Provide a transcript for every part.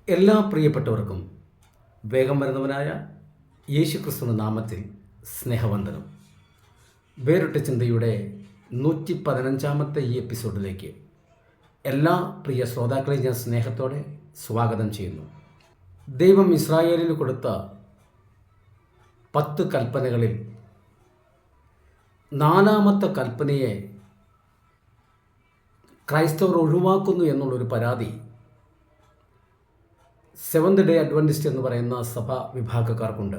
എല്ലാ പ്രിയപ്പെട്ടവർക്കും വേഗം വരുന്നവനായ യേശുക്രിസ്തുവിന്റെ നാമത്തിൽ സ്നേഹവന്ദനം. വേറിട്ട ചിന്തയുടെ 115-ാമത്തെ ഈ എപ്പിസോഡിലേക്ക് എല്ലാ പ്രിയ ശ്രോതാക്കളെയും ഞാൻ സ്നേഹത്തോടെ സ്വാഗതം ചെയ്യുന്നു. ദൈവം ഇസ്രായേലിന് കൊടുത്ത 10 കൽപ്പനകളിൽ 4-ാമത്തെ കൽപ്പനയെ ക്രൈസ്തവർ ഒഴിവാക്കുന്നു എന്നുള്ളൊരു പരാതി സെവന്ത് ഡേ അഡ്വൻറ്റിസ്റ്റ് എന്ന് പറയുന്ന സഭാ വിഭാഗക്കാർക്കുണ്ട്.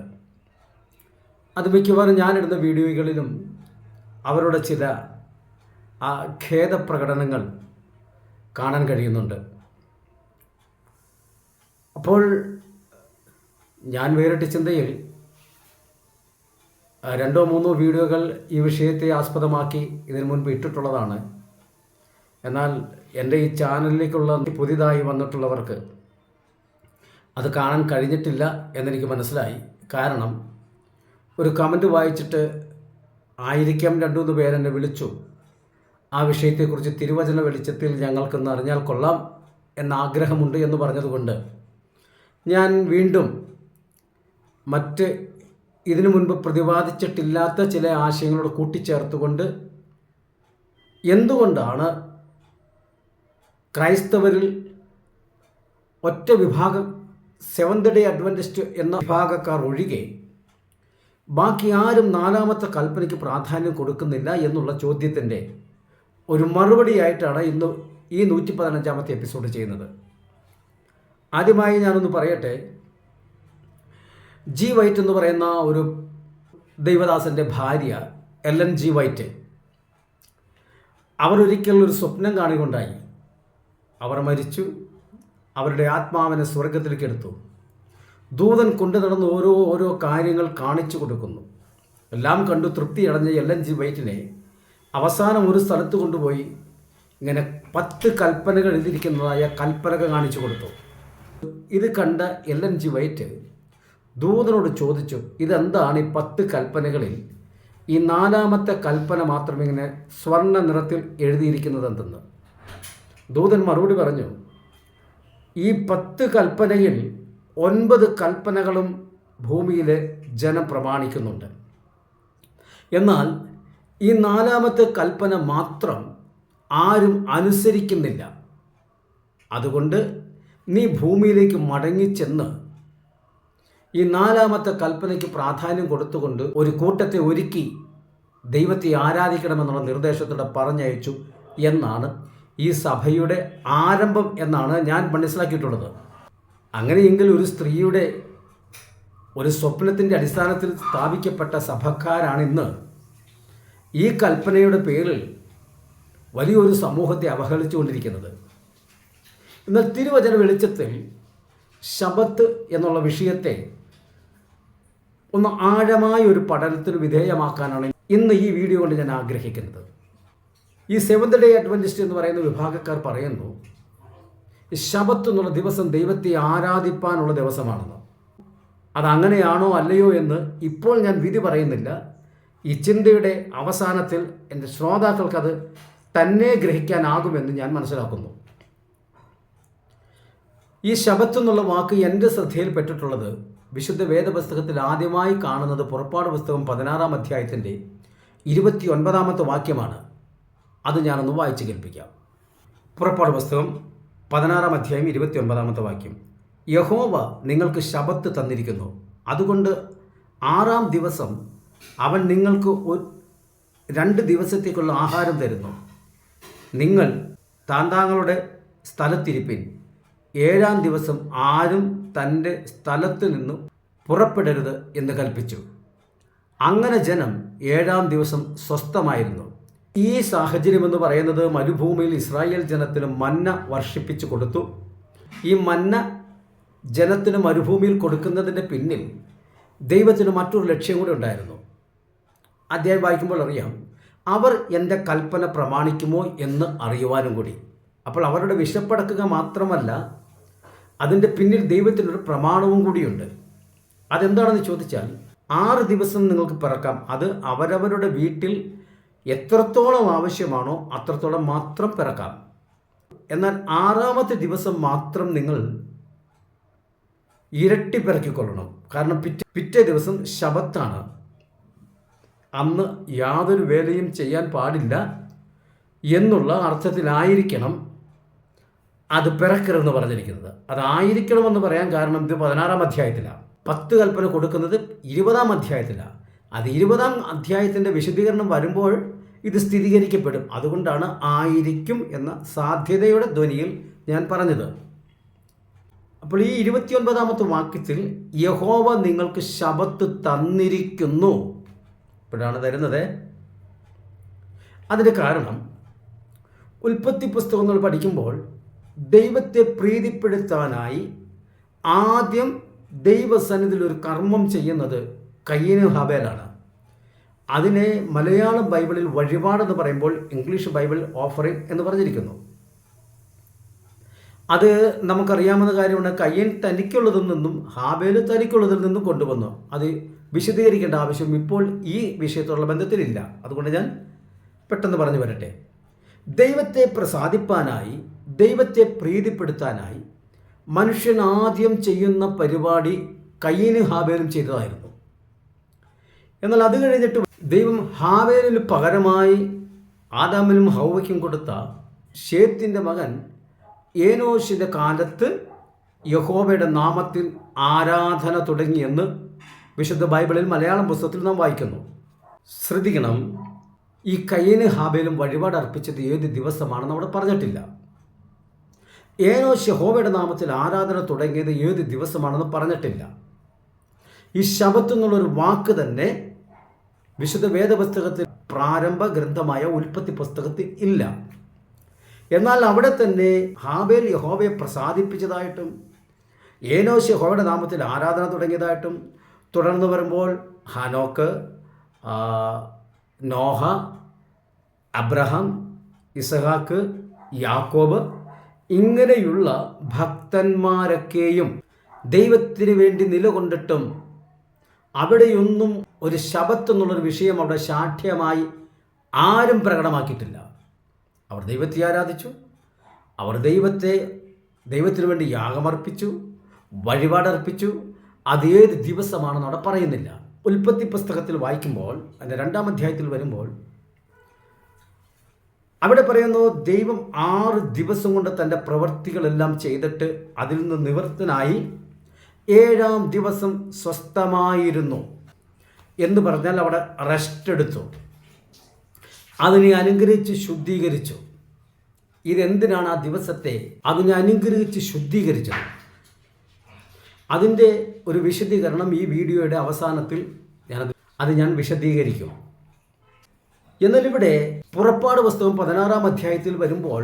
അത് മിക്കവാറും ഞാനിടുന്ന വീഡിയോകളിലും അവരുടെ ചില ഖേദപ്രകടനങ്ങൾ കാണാൻ കഴിയുന്നുണ്ട്. അപ്പോൾ ഞാൻ വേറിട്ട ചിന്തയിൽ 2-3 വീഡിയോകൾ ഈ വിഷയത്തെ ആസ്പദമാക്കി ഇതിനു മുൻപ് ഇട്ടിട്ടുള്ളതാണ്. എന്നാൽ എൻ്റെ ഈ ചാനലിലേക്കുള്ള പുതിയതായി വന്നിട്ടുള്ളവർക്ക് അത് കാണാൻ കഴിഞ്ഞിട്ടില്ല എന്നെനിക്ക് മനസ്സിലായി. കാരണം ഒരു കമൻറ്റ് വായിച്ചിട്ട് ആയിരിക്കാം 2-3 പേരെന്നെ വിളിച്ചു, ആ വിഷയത്തെക്കുറിച്ച് തിരുവചന വെളിച്ചത്തിൽ ഞങ്ങൾക്കൊന്ന് അറിഞ്ഞാൽ കൊള്ളാം എന്ന ആഗ്രഹമുണ്ട് എന്ന് പറഞ്ഞതുകൊണ്ട് ഞാൻ വീണ്ടും മറ്റ് ഇതിനു മുൻപ് പ്രതിപാദിച്ചിട്ടില്ലാത്ത ചില ആശയങ്ങളോട് കൂട്ടിച്ചേർത്തുകൊണ്ട് എന്തുകൊണ്ടാണ് ക്രൈസ്തവരിൽ ഒറ്റ വിഭാഗം സെവന്ത് ഡേ അഡ്വൻറ്റിസ്റ്റ് എന്ന വിഭാഗക്കാർ ഒഴികെ ബാക്കി ആരും 4-ാമത്തെ കൽപ്പനയ്ക്ക് പ്രാധാന്യം കൊടുക്കുന്നില്ല എന്നുള്ള ചോദ്യത്തിൻ്റെ ഒരു മറുപടിയായിട്ടാണ് ഇന്ന് ഈ 115-ാമത്തെ എപ്പിസോഡ് ചെയ്യുന്നത്. ആദ്യമായി ഞാനൊന്ന് പറയട്ടെ. ജി വൈറ്റ് എന്ന് പറയുന്ന ഒരു ദൈവദാസൻ്റെ ഭാര്യ എല്ലൻ ജി വൈറ്റ്, അവരൊരിക്കൽ ഒരു സ്വപ്നം കാണുകയുണ്ടായി. അവർ മരിച്ചു. അവരുടെ ആത്മാവിനെ സ്വർഗത്തിലേക്ക് എടുത്തു. ദൂതൻ കൊണ്ടു നടന്ന് ഓരോ കാര്യങ്ങൾ കാണിച്ചു കൊടുക്കുന്നു. എല്ലാം കണ്ടു തൃപ്തിയടഞ്ഞ എല്ലൻ ജി വൈറ്റിനെ അവസാനം ഒരു സ്ഥലത്ത് കൊണ്ടുപോയി ഇങ്ങനെ 10 കൽപ്പനകൾ എഴുതിയിരിക്കുന്നതായ കൽപ്പനക കാണിച്ചു കൊടുത്തു. ഇത് കണ്ട എല്ലൻ ജി വൈറ്റ് ദൂതനോട് ചോദിച്ചു, ഇതെന്താണ് ഈ 10 കൽപ്പനകളിൽ ഈ 4-ാമത്തെ കൽപ്പന മാത്രം ഇങ്ങനെ സ്വർണ്ണ നിറത്തിൽ എഴുതിയിരിക്കുന്നത് എന്തെന്ന്. ദൂതൻ മറുപടി പറഞ്ഞു, ഈ 10 കൽപ്പനയിൽ 9 കൽപ്പനകളും ഭൂമിയിലെ ജനം പ്രമാണിക്കുന്നുണ്ട്. എന്നാൽ ഈ 4-ാമത്തെ കൽപ്പന മാത്രം ആരും അനുസരിക്കുന്നില്ല. അതുകൊണ്ട് നീ ഭൂമിയിലേക്ക് മടങ്ങിച്ചെന്ന് ഈ 4-ാമത്തെ കൽപ്പനയ്ക്ക് പ്രാധാന്യം കൊടുത്തുകൊണ്ട് ഒരു കൂട്ടത്തെ ഒരുക്കി ദൈവത്തെ ആരാധിക്കണമെന്നുള്ള നിർദ്ദേശത്തോടെ പറഞ്ഞയച്ചു എന്നാണ് ഈ സഭയുടെ ആരംഭം എന്നാണ് ഞാൻ മനസ്സിലാക്കിയിട്ടുള്ളത്. അങ്ങനെയെങ്കിൽ ഒരു സ്ത്രീയുടെ ഒരു സ്വപ്നത്തിൻ്റെ അടിസ്ഥാനത്തിൽ സ്ഥാപിക്കപ്പെട്ട സഭക്കാരാണിന്ന് ഈ കൽപ്പനയുടെ പേരിൽ വലിയൊരു സമൂഹത്തെ അവഹേളിച്ചുകൊണ്ടിരിക്കുന്നത്. എന്നാൽ തിരുവചന വെളിച്ചത്തിൽ ശബത്ത് എന്നുള്ള വിഷയത്തെ ഒന്ന് ആഴമായ ഒരു പഠനത്തിന് വിധേയമാക്കാനാണ് ഇന്ന് ഈ വീഡിയോ കൊണ്ട് ഞാൻ ആഗ്രഹിക്കുന്നത്. ഈ സെവന്ത് ഡേ അഡ്വൻറ്റിസ്റ്റ് എന്ന് പറയുന്ന വിഭാഗക്കാർ പറയുന്നു, ശബത്ത് എന്നുള്ള ദിവസം ദൈവത്തെ ആരാധിപ്പാനുള്ള ദിവസമാണെന്ന്. അതങ്ങനെയാണോ അല്ലയോ എന്ന് ഇപ്പോൾ ഞാൻ വിധി പറയുന്നില്ല. ഈ ചിന്തയുടെ അവസാനത്തിൽ എൻ്റെ ശ്രോതാക്കൾക്കത് തന്നെ ഗ്രഹിക്കാനാകുമെന്ന് ഞാൻ മനസ്സിലാക്കുന്നു. ഈ ശബത്ത് എന്നുള്ള വാക്ക് എൻ്റെ ശ്രദ്ധയിൽപ്പെട്ടിട്ടുള്ളത് വിശുദ്ധ വേദപുസ്തകത്തിൽ ആദ്യമായി കാണുന്നത് പുറപ്പാട് പുസ്തകം 16-ാം അധ്യായത്തിൻ്റെ 29-ാമത്തെ വാക്യമാണ്. അത് ഞാനൊന്ന് വായിച്ച് കേൾപ്പിക്കാം. പുറപ്പാട് പുസ്തകം 16-ാം അധ്യായം 29-ാമത്തെ വാക്യം. യഹോവ നിങ്ങൾക്ക് ശബത്ത് തന്നിരിക്കുന്നു, അതുകൊണ്ട് 6-ാം ദിവസം അവൻ നിങ്ങൾക്ക് 2 ദിവസത്തേക്കുള്ള ആഹാരം തരുന്നു. നിങ്ങൾ താന്താങ്ങളുടെ സ്ഥലത്തിരിപ്പിൻ. 7-ാം ദിവസം ആരും തൻ്റെ സ്ഥലത്ത് നിന്നും പുറപ്പെടരുത് എന്ന് കൽപ്പിച്ചു. അങ്ങനെ ജനം 7-ാം ദിവസം സ്വസ്ഥമായിരുന്നു. ഈ സാഹചര്യം എന്ന് പറയുന്നത് മരുഭൂമിയിൽ ഇസ്രായേൽ ജനത്തിന് മന്ന വർഷിപ്പിച്ചു കൊടുത്തു. ഈ മന്ന ജനത്തിന് മരുഭൂമിയിൽ കൊടുക്കുന്നതിൻ്റെ പിന്നിൽ ദൈവത്തിന് മറ്റൊരു ലക്ഷ്യം കൂടി ഉണ്ടായിരുന്നു. അധ്യായം വായിക്കുമ്പോൾ അറിയാം, അവർ എൻ്റെ കൽപ്പന പ്രമാണിക്കുമോ എന്ന് അറിയുവാനും കൂടി. അപ്പോൾ അവരുടെ വിശപ്പടക്കുക മാത്രമല്ല, അതിൻ്റെ പിന്നിൽ ദൈവത്തിനൊരു പ്രമാണവും കൂടിയുണ്ട്. അതെന്താണെന്ന് ചോദിച്ചാൽ 6 ദിവസം നിങ്ങൾക്ക് പിറക്കാം. അത് അവരവരുടെ വീട്ടിൽ എത്രത്തോളം ആവശ്യമാണോ അത്രത്തോളം മാത്രം പിറക്കാം. എന്നാൽ 6-ാമത്തെ ദിവസം മാത്രം നിങ്ങൾ ഇരട്ടി പെറുക്കിക്കൊള്ളണം. കാരണം പിറ്റേ ദിവസം ശബത്താണ്. അന്ന് യാതൊരു വേലയും ചെയ്യാൻ പാടില്ല എന്നുള്ള അർത്ഥത്തിലായിരിക്കണം അത് പിറക്കരുതെന്ന് പറഞ്ഞിരിക്കുന്നത്. അതായിരിക്കണമെന്ന് പറയാൻ കാരണം ഇത് 16-ാം അധ്യായത്തിലാണ്. 10 കൽപ്പന കൊടുക്കുന്നത് 20-ാം അധ്യായത്തിലാണ്. അത് 20-ാം അധ്യായത്തിൻ്റെ വിശദീകരണം വരുമ്പോൾ ഇത് സ്ഥിരീകരിക്കപ്പെടും. അതുകൊണ്ടാണ് ആയിരിക്കും എന്ന സാധ്യതയുടെ ധ്വനിയിൽ ഞാൻ പറഞ്ഞത്. അപ്പോൾ ഈ 29-ാമത്തെ വാക്യത്തിൽ യഹോവ നിങ്ങൾക്ക് ശബത്ത് തന്നിരിക്കുന്നു. ഇപ്പോഴാണ് തരുന്നത്. അതിൻ്റെ കാരണം ഉൽപ്പത്തി പുസ്തകങ്ങൾ പഠിക്കുമ്പോൾ ദൈവത്തെ പ്രീതിപ്പെടുത്താനായി ആദ്യം ദൈവസന്നിധിയിൽ ഒരു കർമ്മം ചെയ്യുന്നത് കയ്യീനും ഹാബേലാണ്. അതിനെ മലയാളം ബൈബിളിൽ വഴിപാടെന്ന് പറയുമ്പോൾ ഇംഗ്ലീഷ് ബൈബിൾ ഓഫറിംഗ് എന്ന് പറഞ്ഞിരിക്കുന്നു. അത് നമുക്കറിയാവുന്ന കാര്യമാണ്. കയ്യൻ തനിക്കുള്ളതിൽ നിന്നും ഹാബേൽ തനിക്കുള്ളതിൽ നിന്നും കൊണ്ടുവന്നു. അത് വിശദീകരിക്കേണ്ട ആവശ്യം ഇപ്പോൾ ഈ വിഷയത്തോടുള്ള ബന്ധത്തിലില്ല. അതുകൊണ്ട് ഞാൻ പെട്ടെന്ന് പറഞ്ഞു വരട്ടെ. ദൈവത്തെ പ്രസാദിപ്പാനായി, ദൈവത്തെ പ്രീതിപ്പെടുത്താനായി മനുഷ്യൻ ആദ്യം ചെയ്യുന്ന പരിപാടി കയ്യനും ഹാബേലും ചെയ്തതായിരുന്നു. എന്നാൽ അത് കഴിഞ്ഞിട്ട് ദൈവം ഹാബേലിന് പകരമായി ആദാമിനും ഹൗവയ്ക്കും കൊടുത്ത ശേത്തിൻ്റെ മകൻ ഏനോശിൻ്റെ കാലത്ത് യഹോവയുടെ നാമത്തിൽ ആരാധന തുടങ്ങിയെന്ന് വിശുദ്ധ ബൈബിളിൽ മലയാളം പുസ്തകത്തിൽ നാം വായിക്കുന്നു. ശ്രദ്ധിക്കണം, ഈ കയ്യന് ഹാബേലും വഴിപാട് അർപ്പിച്ചത് ഏത് ദിവസമാണെന്ന് അവിടെ പറഞ്ഞിട്ടില്ല. ഏനോശ് യഹോവയുടെ നാമത്തിൽ ആരാധന തുടങ്ങിയത് ഏത് ദിവസമാണെന്ന് പറഞ്ഞിട്ടില്ല. ഈ ശബത്ത് എന്നുള്ളൊരു വാക്ക് തന്നെ വിശുദ്ധ വേദപുസ്തകത്തിൽ പ്രാരംഭ ഗ്രന്ഥമായ ഉൽപ്പത്തി പുസ്തകത്തിൽ ഇല്ല. എന്നാൽ അവിടെ തന്നെ ഹാബേൽ യഹോവയെ പ്രസാദിപ്പിച്ചതായിട്ടും ഏനോശ് യഹോവയുടെ നാമത്തിൽ ആരാധന തുടങ്ങിയതായിട്ടും, തുടർന്ന് വരുമ്പോൾ ഹനോക്ക്, നോഹ, അബ്രഹാം, ഇസഹാക്ക്, യാക്കോബ് ഇങ്ങനെയുള്ള ഭക്തന്മാരൊക്കെയും ദൈവത്തിന് വേണ്ടി നിലകൊണ്ടിട്ടും അവിടെയൊന്നും ഒരു ശബത്ത് എന്നുള്ളൊരു വിഷയം അവിടെ ശാഠ്യമായി ആരും പ്രകടമാക്കിയിട്ടില്ല. അവർ ദൈവത്തെ ആരാധിച്ചു, അവർ ദൈവത്തിന് വേണ്ടി യാഗമർപ്പിച്ചു, വഴിപാടർപ്പിച്ചു. അതേത് ദിവസമാണെന്ന് അവിടെ പറയുന്നില്ല. ഉൽപ്പത്തി പുസ്തകത്തിൽ വായിക്കുമ്പോൾ അതിൻ്റെ 2-ാം അധ്യായത്തിൽ വരുമ്പോൾ അവിടെ പറയുന്നു, ദൈവം 6 ദിവസം കൊണ്ട് തൻ്റെ പ്രവൃത്തികളെല്ലാം ചെയ്തിട്ട് അതിൽ നിന്ന് നിവൃത്തനായി 7-ാം ദിവസം സ്വസ്ഥമായിരുന്നു എന്ന് പറഞ്ഞാൽ അവിടെ റെസ്റ്റ് എടുത്തു, അതിനെ അനുഗ്രഹിച്ച് ശുദ്ധീകരിച്ചു. ഇതെന്തിനാണ് ആ ദിവസത്തെ അതിനെ അനുഗ്രഹിച്ച് ശുദ്ധീകരിച്ചത്? അതിൻ്റെ ഒരു വിശദീകരണം ഈ വീഡിയോയുടെ അവസാനത്തിൽ ഞാൻ വിശദീകരിക്കും. എന്നാൽ ഇവിടെ പുറപ്പാട് പുസ്തകം 16-ാം അധ്യായത്തിൽ വരുമ്പോൾ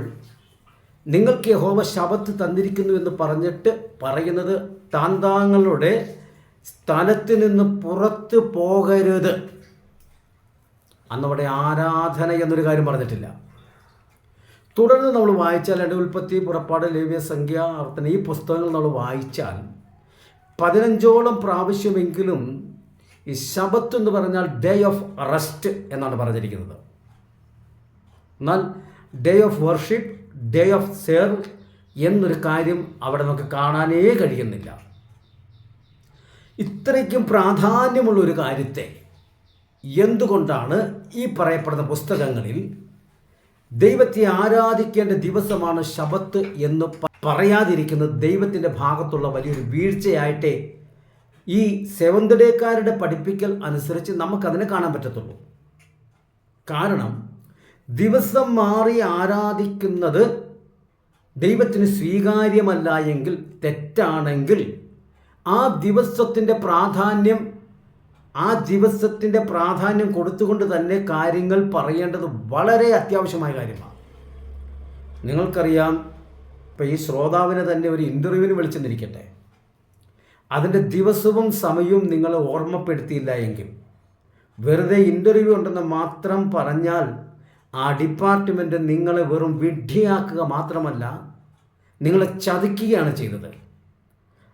നിങ്ങൾക്ക് യഹോവ ശബത്ത് തന്നിരിക്കുന്നു എന്ന് പറഞ്ഞിട്ട് പറയുന്നത് താന്താങ്ങളുടെ സ്ഥലത്ത് നിന്ന് പുറത്ത് പോകരുത്. അന്നവിടെ ആരാധന എന്നൊരു കാര്യം പറഞ്ഞിട്ടില്ല. തുടർന്ന് നമ്മൾ വായിച്ചാൽ ഉൽപ്പത്തി, പുറപ്പാട്, ലേവ്യ, സംഖ്യ, ആവർത്തന ഈ പുസ്തകങ്ങൾ നമ്മൾ വായിച്ചാൽ 15ഓളം പ്രാവശ്യമെങ്കിലും ഈ ശബത്ത് എന്ന് പറഞ്ഞാൽ ഡേ ഓഫ് റെസ്റ്റ് എന്നാണ് പറഞ്ഞിരിക്കുന്നത്. എന്നാൽ day of worship, day of serve എന്നൊരു കാര്യം അവിടെ നമുക്ക് കാണാനേ കഴിയുന്നില്ല. ഇത്രയ്ക്കും പ്രാധാന്യമുള്ളൊരു കാര്യത്തെ എന്തുകൊണ്ടാണ് ഈ പറയപ്പെടുന്ന പുസ്തകങ്ങളിൽ ദൈവത്തെ ആരാധിക്കേണ്ട ദിവസമാണ് ശബത്ത് എന്ന് പറയാതിരിക്കുന്നത്? ദൈവത്തിൻ്റെ ഭാഗത്തുള്ള വലിയൊരു വീഴ്ചയായിട്ടേ ഈ സെവന്ത് ഡേക്കാരുടെ പഠിപ്പിക്കൽ അനുസരിച്ച് നമുക്കതിനെ കാണാൻ പറ്റത്തുള്ളൂ. കാരണം ദിവസം മാറി ആരാധിക്കുന്നത് ദൈവത്തിന് സ്വീകാര്യമല്ല എങ്കിൽ, തെറ്റാണെങ്കിൽ ആ ദിവസത്തിൻ്റെ പ്രാധാന്യം കൊടുത്തുകൊണ്ട് തന്നെ കാര്യങ്ങൾ പറയേണ്ടത് വളരെ അത്യാവശ്യമായ കാര്യമാണ്. നിങ്ങൾക്കറിയാം, ഇപ്പോൾ ഈ ശ്രോതാവിനെ തന്നെ ഒരു ഇൻ്റർവ്യൂവിന് വിളിച്ചെന്നിരിക്കട്ടെ, അതിൻ്റെ ദിവസവും സമയവും നിങ്ങളെ ഓർമ്മപ്പെടുത്തിയില്ല എങ്കിൽ, വെറുതെ ഇൻ്റർവ്യൂ ഉണ്ടെന്ന് മാത്രം പറഞ്ഞാൽ ആ ഡിപ്പാർട്ട്മെൻറ്റ് നിങ്ങളെ വെറും വിഡ്ഢിയാക്കുക മാത്രമല്ല, നിങ്ങളെ ചതിക്കുകയാണ് ചെയ്തത്.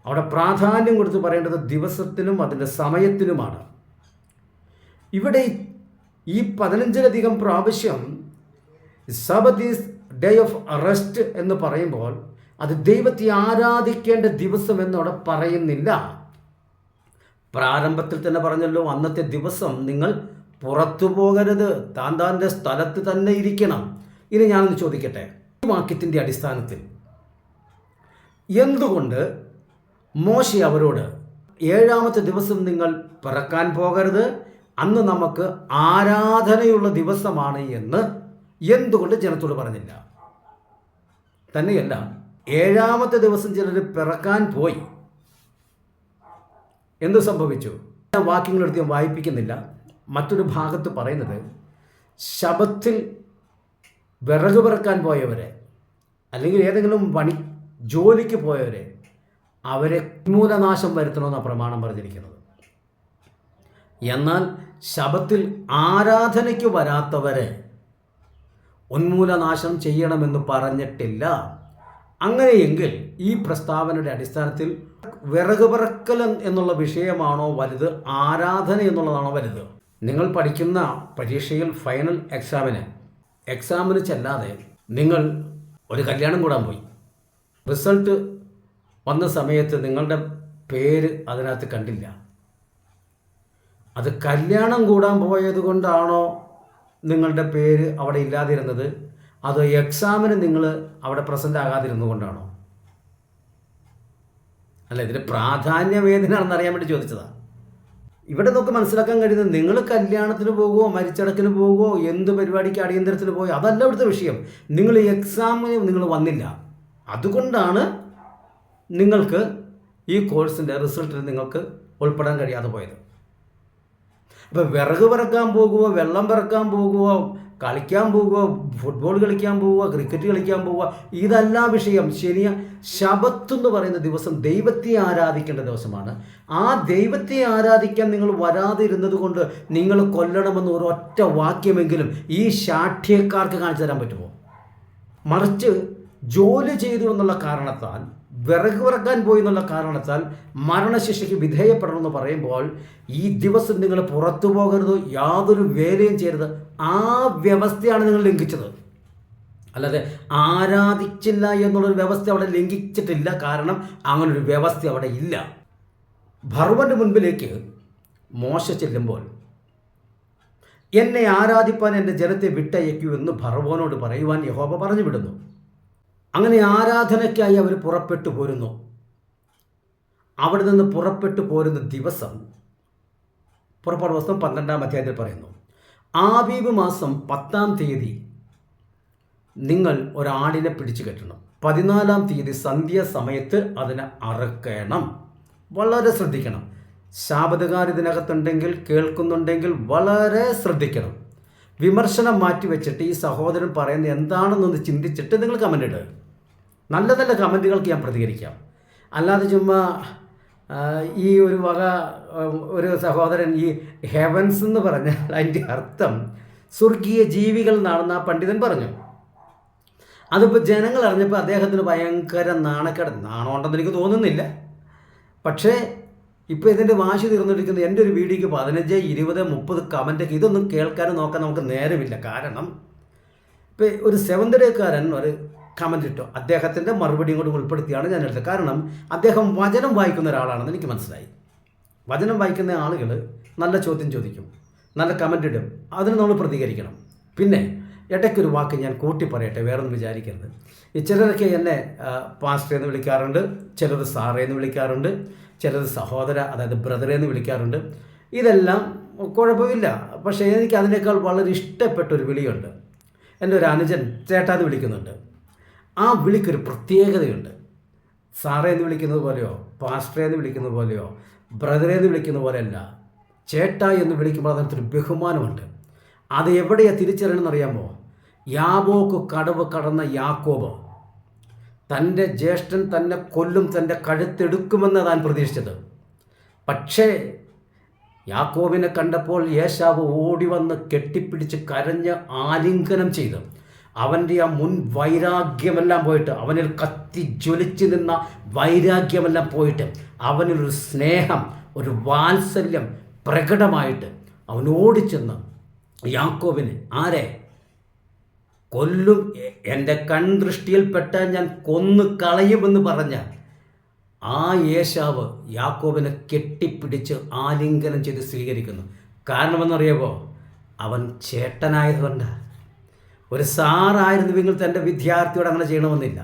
അവിടെ പ്രാധാന്യം കൊടുത്ത് പറയേണ്ടത് ദിവസത്തിനും അതിൻ്റെ സമയത്തിനുമാണ്. ഇവിടെ ഈ 15ലധികം പ്രാവശ്യം Sabbath is day of rest എന്ന് പറയുമ്പോൾ അത് ദൈവത്തെ ആരാധിക്കേണ്ട ദിവസം എന്നവിടെ പറയുന്നില്ല. പ്രാരംഭത്തിൽ തന്നെ പറഞ്ഞല്ലോ, അന്നത്തെ ദിവസം നിങ്ങൾ പുറത്തു പോകരുത്, താൻ്റെ സ്ഥലത്ത് തന്നെ ഇരിക്കണം. ഇനി ഞാനൊന്ന് ചോദിക്കട്ടെ, ഈ വാക്യത്തിൻ്റെ അടിസ്ഥാനത്തിൽ എന്തുകൊണ്ട് മോശെ അവരോട് 7-ാമത്തെ ദിവസം നിങ്ങൾ പിറക്കാൻ പോകരുത്, അന്ന് നമുക്ക് ആരാധനയുള്ള ദിവസമാണ് എന്ന് എന്തുകൊണ്ട് ജനത്തോട് പറഞ്ഞില്ല? തന്നെയല്ല, 7-ാമത്തെ ദിവസം ചിലർ പിറക്കാൻ പോയി. എന്തു സംഭവിച്ചു? വാക്യങ്ങളെടുത്ത് ഞാൻ വായിപ്പിക്കുന്നില്ല. മറ്റൊരു ഭാഗത്ത് പറയുന്നത്, ശബത്തിൽ വിറക് പിറക്കാൻ പോയവരെ അല്ലെങ്കിൽ ഏതെങ്കിലും ജോലിക്ക് പോയവരെ അവരെ ഉന്മൂലനാശം വരുത്തണമെന്നാണ് പ്രമാണം പറഞ്ഞിരിക്കുന്നത്. എന്നാൽ ശബത്തിൽ ആരാധനയ്ക്ക് വരാത്തവരെ ഉന്മൂലനാശം ചെയ്യണമെന്ന് പറഞ്ഞിട്ടില്ല. അങ്ങനെയെങ്കിൽ ഈ പ്രസ്താവനയുടെ അടിസ്ഥാനത്തിൽ വിറക് പിറക്കൽ എന്നുള്ള വിഷയമാണോ വലുത്, ആരാധന എന്നുള്ളതാണോ വലുത്? നിങ്ങൾ പഠിക്കുന്ന പരീക്ഷയിൽ ഫൈനൽ എക്സാമിന് ചെല്ലാതെ നിങ്ങൾ ഒരു കല്യാണം കൂടാൻ പോയി, റിസൾട്ട് വന്ന സമയത്ത് നിങ്ങളുടെ പേര് അതിനകത്ത് കണ്ടില്ല. അത് കല്യാണം കൂടാൻ പോയത് കൊണ്ടാണോ നിങ്ങളുടെ പേര് അവിടെ ഇല്ലാതിരുന്നത്, അതോ എക്സാമിന് നിങ്ങൾ അവിടെ പ്രസൻ്റ് ആകാതിരുന്നത് കൊണ്ടാണോ? അല്ല, ഇതിന് പ്രാധാന്യം ഏതിനാണെന്ന് അറിയാൻ വേണ്ടി ചോദിച്ചതാണ്. ഇവിടെ നമുക്ക് മനസ്സിലാക്കാൻ കഴിയുന്നത്, നിങ്ങൾ കല്യാണത്തിന് പോകുമോ, മരിച്ചടക്കിന് പോകുമോ, എന്ത് പരിപാടിക്ക് അടിയന്തരത്തിന് പോയോ, അതല്ല ഇവിടുത്തെ വിഷയം. നിങ്ങൾ എക്സാമിന് നിങ്ങൾ വന്നില്ല, അതുകൊണ്ടാണ് നിങ്ങൾക്ക് ഈ കോഴ്സിൻ്റെ റിസൾട്ടിൽ നിങ്ങൾക്ക് ഉൾപ്പെടാൻ കഴിയാതെ പോയത്. അപ്പോൾ വിറക് പിറക്കാൻ പോകുമോ, വെള്ളം പിറക്കാൻ പോകുമോ, കളിക്കാൻ പോകുക, ഫുട്ബോൾ കളിക്കാൻ പോവുക, ക്രിക്കറ്റ് കളിക്കാൻ പോവുക, ഇതല്ല വിഷയം. ശബത്ത് എന്ന് പറയുന്ന ദിവസം ദൈവത്തെ ആരാധിക്കേണ്ട ദിവസമാണ്. ആ ദൈവത്തെ ആരാധിക്കാൻ നിങ്ങൾ വരാതിരുന്നത് കൊണ്ട് നിങ്ങൾ കൊല്ലണമെന്ന് ഒരൊറ്റ വാക്യമെങ്കിലും ഈ ശാഠ്യക്കാർക്ക് കാണിച്ചു തരാൻ പറ്റുമോ? മറിച്ച് ജോലി ചെയ്തു എന്നുള്ള കാരണത്താൽ, വിറക് പിറക്കാൻ പോയി എന്നുള്ള കാരണത്താൽ മരണശിക്ഷയ്ക്ക് വിധേയപ്പെടണമെന്ന് പറയുമ്പോൾ, ഈ ദിവസം നിങ്ങൾ പുറത്തു പോകരുത്, യാതൊരു വേലയും ചെയ്യരുത്, ആ വ്യവസ്ഥയാണ് നിങ്ങൾ ലംഘിച്ചത്. അല്ലാതെ ആരാധിച്ചില്ല എന്നുള്ളൊരു വ്യവസ്ഥ അവിടെ ലംഘിച്ചിട്ടില്ല. കാരണം അങ്ങനൊരു വ്യവസ്ഥ അവിടെ ഇല്ല. ഫറവോന്റെ മുൻപിലേക്ക് മോശ ചെല്ലുമ്പോൾ, എന്നെ ആരാധിപ്പാൻ എൻ്റെ ജനത്തെ വിട്ടയക്കൂ എന്ന് ഫറവോനോട് പറയുവാൻ യഹോവ പറഞ്ഞു വിടുന്നു. അങ്ങനെ ആരാധനയ്ക്കായി അവർ പുറപ്പെട്ടു പോരുന്നു. അവിടെ നിന്ന് പുറപ്പെട്ടു പോരുന്ന ദിവസം പുറപ്പാട് പുസ്തകം 12-ാം അധ്യായത്തിൽ പറയുന്നു, ആബീബ് മാസം 10-ാം തീയതി നിങ്ങൾ ഒരാടിനെ പിടിച്ചു കെട്ടണം, 14-ാം തീയതി സന്ധ്യാസമയത്ത് അതിനെ അറുക്കണം. വളരെ ശ്രദ്ധിക്കണം. ശാബതക്കാർ ഇതിനകത്തുണ്ടെങ്കിൽ, കേൾക്കുന്നുണ്ടെങ്കിൽ വളരെ ശ്രദ്ധിക്കണം. വിമർശനം മാറ്റിവെച്ചിട്ട് ഈ സഹോദരൻ പറയുന്നത് എന്താണെന്നൊന്ന് ചിന്തിച്ചിട്ട് നിങ്ങൾ കമൻ്റ് ഇടുക. നല്ല നല്ല കമൻറ്റുകൾക്ക് ഞാൻ പ്രതികരിക്കാം. അല്ലാതെ ചുമ്മാ ഈ ഒരു സഹോദരൻ ഈ ഹെവൻസ് എന്ന് പറഞ്ഞാൽ അതിൻ്റെ അർത്ഥം സ്വർഗീയ ജീവികൾ എന്നാണെന്ന് ആ പണ്ഡിതൻ പറഞ്ഞു. അതിപ്പോൾ ജനങ്ങൾ അറിഞ്ഞപ്പോൾ അദ്ദേഹത്തിന് ഭയങ്കര നാണമുണ്ടെന്ന് എനിക്ക് തോന്നുന്നില്ല. പക്ഷേ ഇപ്പോൾ ഇതിൻ്റെ വാശി തീർന്നിരിക്കുന്നത് എൻ്റെ ഒരു വീഡിയോയ്ക്ക് 15, 20, 30 കമൻറ്റൊക്കെ, ഇതൊന്നും കേൾക്കാനും നോക്കാൻ നമുക്ക് നേരമില്ല. കാരണം ഇപ്പോൾ ഒരു 7th ഡേക്കാരൻ ഒരു കമൻ്റ് ഇട്ടു, അദ്ദേഹത്തിൻ്റെ മറുപടിയും കൂടി ഉൾപ്പെടുത്തിയാണ് ഞാൻ എടുത്തത്. കാരണം അദ്ദേഹം വചനം വായിക്കുന്ന ഒരാളാണെന്ന് എനിക്ക് മനസ്സിലായി. വചനം വായിക്കുന്ന ആളുകൾ നല്ല ചോദ്യം ചോദിക്കും, നല്ല കമൻ്റ് ഇടും, അതിന് നമ്മൾ പ്രതികരിക്കണം. പിന്നെ ഇടയ്ക്കൊരു വാക്ക് ഞാൻ കൂട്ടി പറയട്ടെ, വേറൊന്നും വിചാരിക്കരുത്. ഈ ചിലരൊക്കെ എന്നെ പാസ്റ്റർ എന്ന് വിളിക്കാറുണ്ട്, ചിലർ സാറേ എന്ന് വിളിക്കാറുണ്ട്, ചിലർ സഹോദര, അതായത് ബ്രദറെ എന്ന് വിളിക്കാറുണ്ട്. ഇതെല്ലാം കുഴപ്പമില്ല. പക്ഷേ എനിക്ക് അതിനേക്കാൾ വളരെ ഇഷ്ടപ്പെട്ടൊരു വിളിയുണ്ട്. എൻ്റെ ഒരു അനുജൻ ചേട്ടാന്ന് വിളിക്കുന്നുണ്ട്. ആ വിളിക്കൊരു പ്രത്യേകതയുണ്ട്. സാറേ എന്ന് വിളിക്കുന്നത് പോലെയോ, പാസ്റ്ററെ എന്ന് വിളിക്കുന്നത് പോലെയോ, ബ്രദറെ എന്ന് വിളിക്കുന്ന പോലെയല്ല. ചേട്ടാ എന്ന് വിളിക്കുമ്പോൾ അതിനകത്തൊരു ബഹുമാനമുണ്ട്. അത് എവിടെയാണ് തിരിച്ചറിയണമെന്നറിയാമോ? യാബോക്ക് കടവ് കടന്ന യാക്കോബ് തൻ്റെ ജ്യേഷ്ഠൻ തന്നെ കൊല്ലും, തൻ്റെ കഴുത്തെടുക്കുമെന്ന് താൻ പ്രതീക്ഷിച്ചത്. പക്ഷേ യാക്കോബിനെ കണ്ടപ്പോൾ ഏശാവ് ഓടി വന്ന് കെട്ടിപ്പിടിച്ച് കരഞ്ഞ് ആലിംഗനം ചെയ്ത് അവൻ്റെ ആ മുൻ വൈരാഗ്യമെല്ലാം പോയിട്ട്, അവനിൽ കത്തി ജ്വലിച്ച് നിന്ന വൈരാഗ്യമെല്ലാം പോയിട്ട് അവനിലൊരു സ്നേഹം, ഒരു വാത്സല്യം പ്രകടമായിട്ട് അവൻ ഓടിച്ചെന്ന് യാക്കോബിനെ കൊല്ലും, എൻ്റെ കൺദൃഷ്ടിയിൽപ്പെട്ട ഞാൻ കൊന്നു കളയുമെന്ന് പറഞ്ഞ ആ ഏശാവ് യാക്കോബിനെ കെട്ടിപ്പിടിച്ച് ആലിംഗനം ചെയ്ത് സ്വീകരിക്കുന്നു. കാരണമെന്നറിയാമോ? അവൻ ചേട്ടനായതുകൊണ്ട്. ഒരു സാറായിരുന്നുവെങ്കിൽ തൻ്റെ വിദ്യാർത്ഥിയോട് അങ്ങനെ ചെയ്യണമെന്നില്ല.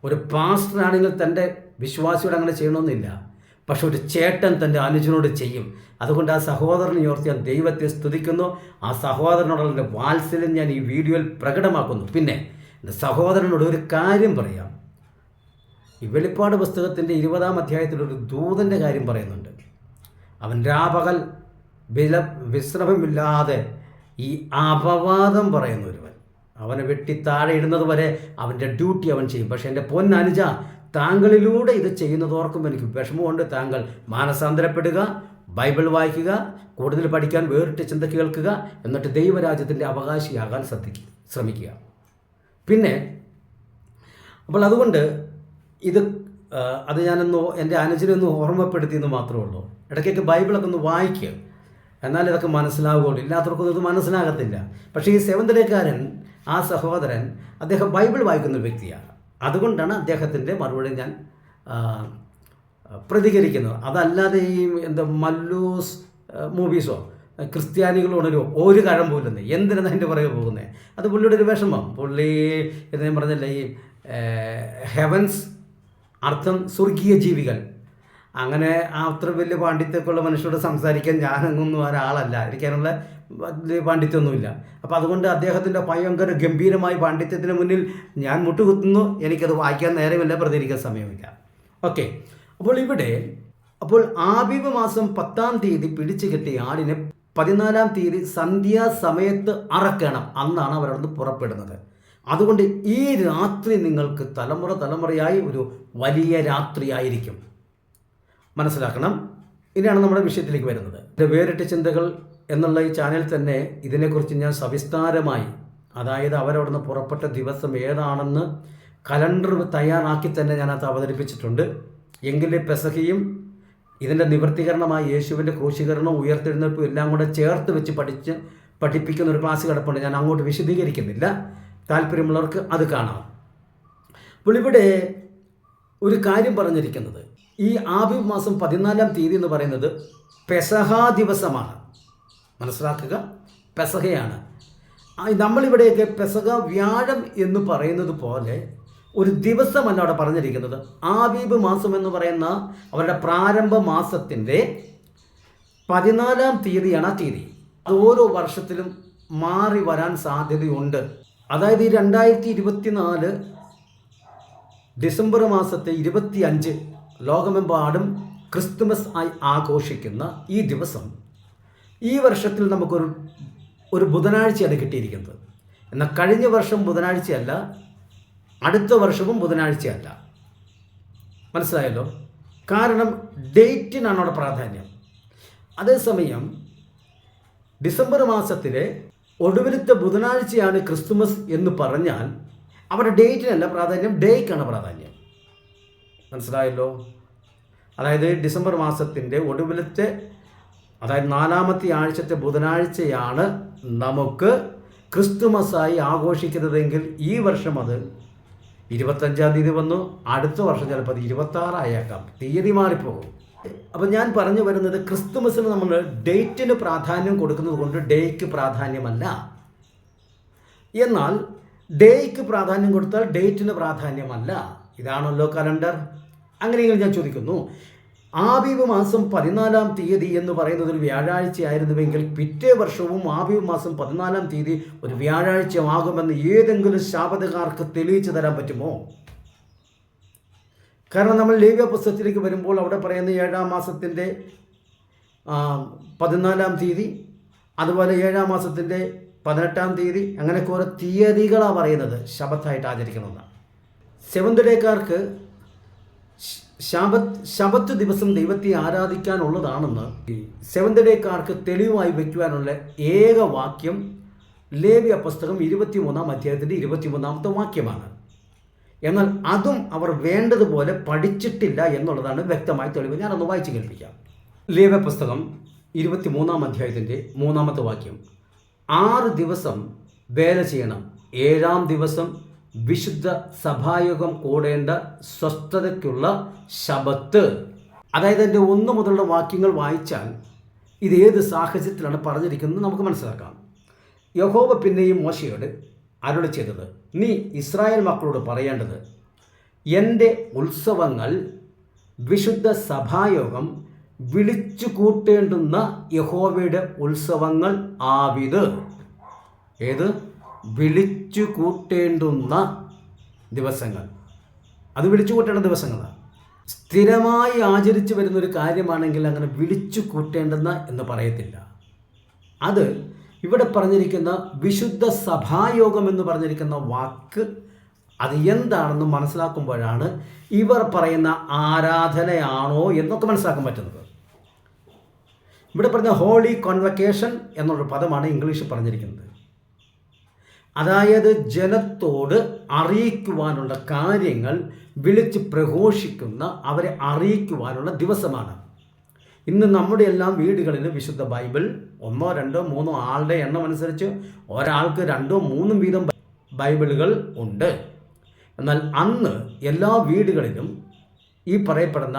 ഒരു പാസ്റ്ററാണെങ്കിൽ തൻ്റെ വിശ്വാസിയോട് അങ്ങനെ ചെയ്യണമെന്നില്ല. പക്ഷെ ഒരു ചേട്ടൻ തൻ്റെ അനുജനോട് ചെയ്യും. അതുകൊണ്ട് ആ സഹോദരനെ ഓർത്ത് ഞാൻ ദൈവത്തെ സ്തുതിക്കുന്നു. ആ സഹോദരനോടുള്ള എൻ്റെ വാത്സല്യം ഞാൻ ഈ വീഡിയോയിൽ പ്രകടമാക്കുന്നു. പിന്നെ എൻ്റെ സഹോദരനോട് ഒരു കാര്യം പറയാം. ഈ വെളിപ്പാട് പുസ്തകത്തിൻ്റെ 20-ാം അധ്യായത്തിലൊരു ദൂതൻ്റെ കാര്യം പറയുന്നുണ്ട്. അവൻ രാപകൽ വിശ്രമമില്ലാതെ ഈ അപവാദം പറയുന്ന ഒരുവൻ. അവനെ വെട്ടി താഴെ ഇടുന്നത് വരെ അവൻ്റെ ഡ്യൂട്ടി അവൻ ചെയ്യും. പക്ഷേ എൻ്റെ പൊന്നനുജ, താങ്കളിലൂടെ ഇത് ചെയ്യുന്നത് ഓർക്കുമ്പോൾ എനിക്ക് വിഷമമുണ്ട്. താങ്കൾ മാനസാന്തരപ്പെടുക, ബൈബിൾ വായിക്കുക, കൂടുതൽ പഠിക്കാൻ വേറിട്ട് ചിന്ത കേൾക്കുക, എന്നിട്ട് ദൈവരാജ്യത്തിൻ്റെ അവകാശിയാകാൻ ശ്രമിക്കുക. പിന്നെ അപ്പോൾ അതുകൊണ്ട് അത് ഞാനൊന്ന് എൻ്റെ അനുജനൊന്ന് ഓർമ്മപ്പെടുത്തിയെന്ന് മാത്രമേ ഉള്ളൂ. ഇടയ്ക്കൊക്കെ ബൈബിളൊക്കെ ഒന്ന് വായിക്കുക, എന്നാൽ ഇതൊക്കെ മനസ്സിലാവുകയുള്ളൂ. ഇല്ലാത്തവർക്കൊന്നും ഇത് മനസ്സിലാകത്തില്ല. പക്ഷേ ഈ സെവന്ത് ഡേക്കാരൻ, ആ സഹോദരൻ, അദ്ദേഹം ബൈബിൾ വായിക്കുന്ന ഒരു വ്യക്തിയാണ്. അതുകൊണ്ടാണ് അദ്ദേഹത്തിൻ്റെ മറുപടി ഞാൻ പ്രതികരിക്കുന്നത്. അതല്ലാതെ ഈ മല്ലൂസ് മൂവീസോ ക്രിസ്ത്യാനികളോടൊരു ഒരു കഴം പോലെന്ന് എന്തിനാണ് എൻ്റെ പുറകെ പോകുന്നത്? അത് പുള്ളിയുടെ ഒരു വിഷമം. പുള്ളി എന്ന് ഞാൻ പറഞ്ഞില്ല, ഈ ഹെവൻസ് അർത്ഥം സ്വർഗീയ ജീവികൾ. അങ്ങനെ അത്ര വലിയ പാണ്ഡിത്യമൊക്കെയുള്ള മനുഷ്യരോട് സംസാരിക്കാൻ ഞാനൊന്നും ഒരാളല്ല, എനിക്കതിനുള്ള വലിയ പാണ്ഡിത്യമൊന്നുമില്ല. അപ്പോൾ അതുകൊണ്ട് അദ്ദേഹത്തിൻ്റെ ഭയങ്കര ഗംഭീരമായ പാണ്ഡിത്യത്തിന് മുന്നിൽ ഞാൻ മുട്ടുകുത്തുന്നു. എനിക്കത് വായിക്കാൻ നേരമില്ല, പ്രതികരിക്കാൻ സമയമില്ല. ഓക്കെ, അപ്പോൾ ആബീബ് മാസം 10-ാം തീയതി പിടിച്ചു കെട്ടിയ ആടിനെ 14-ാം തീയതി സന്ധ്യാസമയത്ത് അറക്കണം. അന്നാണ് അവരവിടുന്ന് പുറപ്പെടുന്നത്. അതുകൊണ്ട് ഈ രാത്രി നിങ്ങൾക്ക് തലമുറയായി ഒരു വലിയ രാത്രിയായിരിക്കും. മനസ്സിലാക്കണം. ഇനിയാണ് നമ്മുടെ വിഷയത്തിലേക്ക് വരുന്നത്. എൻ്റെ വേറിട്ട ചിന്തകൾ എന്നുള്ള ഈ ചാനൽ തന്നെ ഇതിനെക്കുറിച്ച് ഞാൻ സവിസ്താരമായി, അതായത് അവരവിടുന്ന് പുറപ്പെട്ട ദിവസം ഏതാണെന്ന് കലണ്ടർ തയ്യാറാക്കി തന്നെ ഞാനത് അവതരിപ്പിച്ചിട്ടുണ്ട്. എങ്കിലും പെസഹയും ഇതിൻ്റെ നിവർത്തീകരണമായ യേശുവിൻ്റെ ക്രൂശീകരണവും ഉയർത്തെഴുന്നേൽപ്പും എല്ലാം കൂടെ ചേർത്ത് വെച്ച് പഠിപ്പിക്കുന്ന ഒരു ക്ലാസ് കിടപ്പുണ്ട്. ഞാൻ അങ്ങോട്ട് വിശദീകരിക്കുന്നില്ല. താല്പര്യമുള്ളവർക്ക് അത് കാണാം. അപ്പോൾ ഇവിടെ ഒരു കാര്യം പറഞ്ഞിരിക്കുന്നത്, ഈ ആബീബ് മാസം 14-ാം തീയതി എന്ന് പറയുന്നത് പെസഹ ദിവസമാണ്. മനസ്സിലാക്കുക, പെസഹയാണ്. നമ്മളിവിടെയൊക്കെ പെസഹ വ്യാഴം എന്ന് പറയുന്നത് പോലെ ഒരു ദിവസമല്ല അവിടെ പറഞ്ഞിരിക്കുന്നത്. ആബീബ് മാസം എന്ന് പറയുന്ന അവരുടെ പ്രാരംഭ മാസത്തിൻ്റെ 14-ാം തീയതിയാണ് ആ തീയതി. അത് ഓരോ വർഷത്തിലും മാറി വരാൻ സാധ്യതയുണ്ട്. അതായത് ഈ 2024 ഡിസംബർ മാസത്തെ 25 ലോകമെമ്പാടും ക്രിസ്തുമസ് ആയി ആഘോഷിക്കുന്ന ഈ ദിവസം ഈ വർഷത്തിൽ നമുക്കൊരു ബുധനാഴ്ചയാണ് കിട്ടിയിരിക്കുന്നത്. എന്നാൽ കഴിഞ്ഞ വർഷം ബുധനാഴ്ചയല്ല, അടുത്ത വർഷവും ബുധനാഴ്ചയല്ല. മനസ്സിലായല്ലോ? കാരണം ഡേറ്റിനാണ് അവിടെ പ്രാധാന്യം. അതേസമയം ഡിസംബർ മാസത്തിലെ ഒടുവിലത്തെ ബുധനാഴ്ചയാണ് ക്രിസ്തുമസ് എന്ന് പറഞ്ഞാൽ അവിടെ ഡേറ്റിനല്ല പ്രാധാന്യം, ഡേയ്ക്കാണ് പ്രാധാന്യം. മനസ്സിലായല്ലോ? അതായത് ഡിസംബർ മാസത്തിൻ്റെ ഒടുവിലത്തെ, അതായത് 4-ാമത്തെ ആഴ്ചത്തെ ബുധനാഴ്ചയാണ് നമുക്ക് ക്രിസ്തുമസായി ആഘോഷിക്കുന്നതെങ്കിൽ ഈ വർഷം അത് 25-ാം തീയതി വന്നു, അടുത്ത വർഷം ചിലപ്പോൾ അത് 26 ആയേക്കാം, തീയതി മാറിപ്പോകും. അപ്പം ഞാൻ പറഞ്ഞു വരുന്നത്, ക്രിസ്തുമസിന് നമ്മൾ ഡേറ്റിന് പ്രാധാന്യം കൊടുക്കുന്നത് കൊണ്ട് ഡേയ്ക്ക് പ്രാധാന്യമല്ല. എന്നാൽ ഡേയ്ക്ക് പ്രാധാന്യം കൊടുത്താൽ ഡേറ്റിന് പ്രാധാന്യമല്ല. ഇതാണല്ലോ കലണ്ടർ. അങ്ങനെയെങ്കിൽ ഞാൻ ചോദിക്കുന്നു, ആബീബ് മാസം 14-ാം തീയതി എന്ന് പറയുന്നത് ഒരു വ്യാഴാഴ്ചയായിരുന്നുവെങ്കിൽ പിറ്റേ വർഷവും ആബീബ് മാസം 14-ാം തീയതി ഒരു വ്യാഴാഴ്ചയാകുമെന്ന് ഏതെങ്കിലും ശാബതക്കാർക്ക് തെളിയിച്ചു തരാൻ പറ്റുമോ? കാരണം നമ്മൾ ലേവ്യ പുസ്തകത്തിലേക്ക് വരുമ്പോൾ അവിടെ പറയുന്ന 7-ാം മാസത്തിൻ്റെ 14-ാം തീയതി, അതുപോലെ 7-ാം മാസത്തിൻ്റെ 18-ാം തീയതി, അങ്ങനെയൊക്കെ ഓരോ തീയതികളാണ് പറയുന്നത് ശബത്തായിട്ട് ആചരിക്കണമെന്ന്. സെവന്ത് ഡേക്കാർക്ക് ശബത്ത് ദിവസം ദൈവത്തെ ആരാധിക്കാനുള്ളതാണെന്ന് സെവന്ത് ഡേക്കാർക്ക് തെളിവായി വയ്ക്കുവാനുള്ള ഏക വാക്യം ലേവ്യ പുസ്തകം 23-ാം അധ്യായത്തിൻ്റെ 23-ാമത്തെ വാക്യമാണ്. എന്നാൽ അതും അവർ വേണ്ടതുപോലെ പഠിച്ചിട്ടില്ല എന്നുള്ളതാണ് വ്യക്തമായ തെളിവ്. ഞാനൊന്ന് വായിച്ച് കേൾപ്പിക്കാം. ലേവ്യ പുസ്തകം 23-ാം അധ്യായത്തിൻ്റെ 3-ാമത്തെ വാക്യം, 6 ദിവസം വേല ചെയ്യണം. 7-ാം ദിവസം വിശുദ്ധ സഭായോഗം കൂടേണ്ട സ്വസ്ഥതയ്ക്കുള്ള ശബത്ത്. അതായത് എൻ്റെ 1 മുതലുള്ള വാക്യങ്ങൾ വായിച്ചാൽ ഇത് ഏത് സാഹചര്യത്തിലാണ് പറഞ്ഞിരിക്കുന്നത് നമുക്ക് മനസ്സിലാക്കാം. യഹോവ പിന്നെയും മോശയോട് അരുളി ചെയ്തത്, നീ ഇസ്രായേൽ മക്കളോട് പറയേണ്ടത്, എൻ്റെ ഉത്സവങ്ങൾ വിശുദ്ധ സഭായോഗം വിളിച്ചു കൂട്ടേണ്ടുന്ന യഹോവയുടെ ഉത്സവങ്ങൾ ആവിത്. ഏത്? വിളിച്ചു കൂട്ടേണ്ടുന്ന ദിവസങ്ങൾ. അത് വിളിച്ചു കൂട്ടേണ്ട ദിവസങ്ങളാണ്. സ്ഥിരമായി ആചരിച്ചു വരുന്നൊരു കാര്യമാണെങ്കിൽ അങ്ങനെ വിളിച്ചു കൂട്ടേണ്ടെന്ന് എന്ന് പറയത്തില്ല. അത് ഇവിടെ പറഞ്ഞിരിക്കുന്ന വിശുദ്ധ സഭായോഗം എന്ന് പറഞ്ഞിരിക്കുന്ന വാക്ക് അത് എന്താണെന്ന് മനസ്സിലാക്കുമ്പോഴാണ് ഇവർ പറയുന്ന ആരാധനയാണോ എന്നൊക്കെ മനസ്സിലാക്കാൻ പറ്റുന്നത്. ഇവിടെ പറഞ്ഞ ഹോളി കോൺവക്കേഷൻ എന്നുള്ള പദമാണ് ഇംഗ്ലീഷിൽ പറഞ്ഞിരിക്കുന്നത്. അതായത് ജനത്തോട് അറിയിക്കുവാനുള്ള കാര്യങ്ങൾ വിളിച്ച് പ്രഘോഷിക്കുന്ന, അവരെ അറിയിക്കുവാനുള്ള ദിവസമാണ്. ഇന്ന് നമ്മുടെ എല്ലാം വീടുകളിൽ വിശുദ്ധ ബൈബിൾ 1, 2, 3 ആളുടെ എണ്ണം അനുസരിച്ച് ഒരാൾക്ക് 2, 3 വീതം ബൈബിളുകൾ ഉണ്ട്. എന്നാൽ അന്ന് എല്ലാ വീടുകളിലും ഈ പറയപ്പെടുന്ന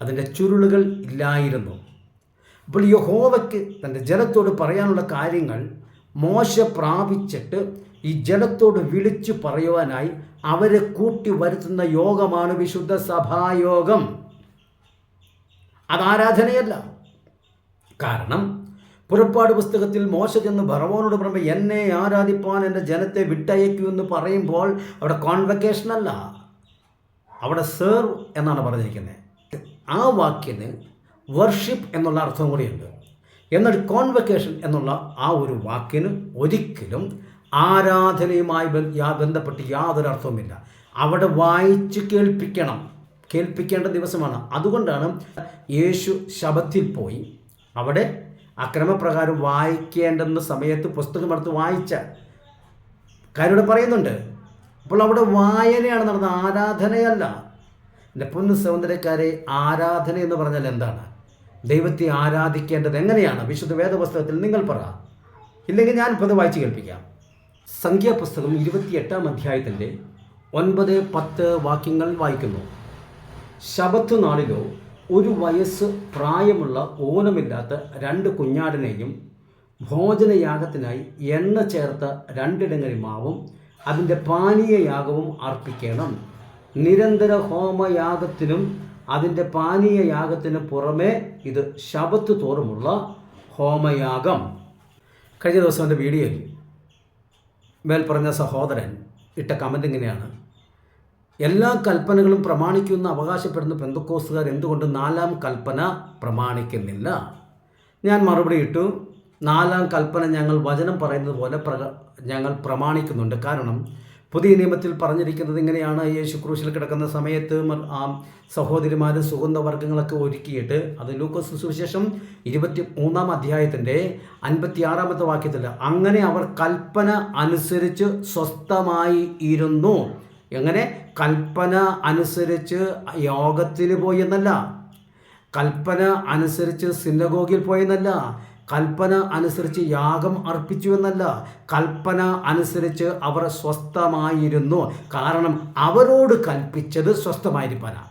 അതിൻ്റെ ചുരുളുകൾ ഇല്ലായിരുന്നു. അപ്പോൾ യഹോവയ്ക്ക് തൻ്റെ ജനത്തോട് പറയാനുള്ള കാര്യങ്ങൾ മോശ പ്രാപിച്ചിട്ട് ഈ ജനത്തോട് വിളിച്ചു പറയുവാനായി അവരെ കൂട്ടി വരുത്തുന്ന യോഗമാണ് വിശുദ്ധ സഭായോഗം. അതാരാധനയല്ല. കാരണം പുറപ്പാട് പുസ്തകത്തിൽ മോശ ചെന്ന് ഫറവോനോട് പറയുമ്പോൾ എന്നെ ആരാധിപ്പാൻ എൻ്റെ ജനത്തെ വിട്ടയക്കൂ എന്ന് പറയുമ്പോൾ അവിടെ കോൺവക്കേഷൻ അല്ല, അവിടെ സെർവ് എന്നാണ് പറഞ്ഞിരിക്കുന്നത്. ആ വാക്കിന് വർഷിപ്പ് എന്നുള്ള അർത്ഥം കൂടിയുണ്ട്. എന്നാൽ കോൺവക്കേഷൻ എന്നുള്ള ആ ഒരു വാക്കിന് ഒരിക്കലും ആരാധനയുമായി ബന്ധപ്പെട്ട് യാതൊരു അർത്ഥവുമില്ല. അവിടെ വായിച്ച് കേൾപ്പിക്കേണ്ട ദിവസമാണ്. അതുകൊണ്ടാണ് യേശു ശബത്തിൽ പോയി അവിടെ അക്രമപ്രകാരം വായിക്കേണ്ടെന്ന സമയത്ത് പുസ്തകമെടുത്ത് വായിച്ച കാര്യം പറയുന്നുണ്ട്. അപ്പോൾ അവിടെ വായനയാണ് നടന്നത്, ആരാധനയല്ല. എൻ്റെ പൊന്നു സഹോദരക്കാരെ, ആരാധന എന്ന് പറഞ്ഞാൽ എന്താണ്? ദൈവത്തെ ആരാധിക്കേണ്ടത് എങ്ങനെയാണ്? വിശുദ്ധ വേദപുസ്തകത്തിൽ നിങ്ങൾ പറ, ഇല്ലെങ്കിൽ ഞാനിപ്പോൾ അത് വായിച്ച് കേൾപ്പിക്കാം. സംഖ്യാപുസ്തകം 28-ാം അധ്യായത്തിൻ്റെ 9, 10 വാക്യങ്ങൾ വായിക്കുന്നു. ശബത്ത് നാളിലോ 1 വയസ്സ് പ്രായമുള്ള ഓനമില്ലാത്ത 2 കുഞ്ഞാടിനെയും ഭോജനയാഗത്തിനായി എണ്ണ ചേർത്ത 2 ഇടങ്ങഴി മാവും അതിൻ്റെ പാനീയയാഗവും അർപ്പിക്കണം. നിരന്തര ഹോമയാഗത്തിനും അതിൻ്റെ പാനീയയാഗത്തിനും പുറമേ ഇത് ശബത്ത് തോറുമുള്ള ഹോമയാഗം. കഴിഞ്ഞ ദിവസം എൻ്റെ വീഡിയോയിൽ മേൽപ്പറഞ്ഞ സഹോദരൻ ഇട്ട കമൻ്റ് ഇങ്ങനെയാണ്: എല്ലാ കൽപ്പനകളും പ്രമാണിക്കുമെന്ന് അവകാശപ്പെടുന്ന പെന്തക്കോസ്തുകാർ എന്തുകൊണ്ട് 4-ാം കൽപ്പന പ്രമാണിക്കുന്നില്ല? ഞാൻ മറുപടി ഇട്ടു, 4-ാം കൽപ്പന ഞങ്ങൾ വചനം പറയുന്നത് പോലെ ഞങ്ങൾ പ്രമാണിക്കുന്നുണ്ട്. കാരണം പുതിയ നിയമത്തിൽ പറഞ്ഞിരിക്കുന്നത് ഇങ്ങനെയാണ്: യേശു ക്രൂശിൽ കിടക്കുന്ന സമയത്ത് സഹോദരിമാർ സുഗന്ധവർഗ്ഗങ്ങളൊക്കെ ഒരുക്കിയിട്ട്, അത് ലൂക്കോസ് സുവിശേഷം 23-ാം അധ്യായത്തിൻ്റെ 56-ാമത്തെ വാക്യത്തിൽ, അങ്ങനെ അവർ കൽപ്പന അനുസരിച്ച് സ്വസ്ഥമായി ഇരുന്നു. എങ്ങനെ? കൽപ്പന അനുസരിച്ച് യോഗത്തിന് പോയി എന്നല്ല, കൽപ്പന അനുസരിച്ച് സിനഗോഗിൽ പോയെന്നല്ല, കൽപ്പന അനുസരിച്ച് യാഗം അർപ്പിച്ചു എന്നല്ല, കൽപ്പന അനുസരിച്ച് അവർ സ്വസ്ഥമായിരുന്നു. കാരണം അവരോട് കൽപ്പിച്ചത് സ്വസ്ഥമായിരിക്കാനാണ്.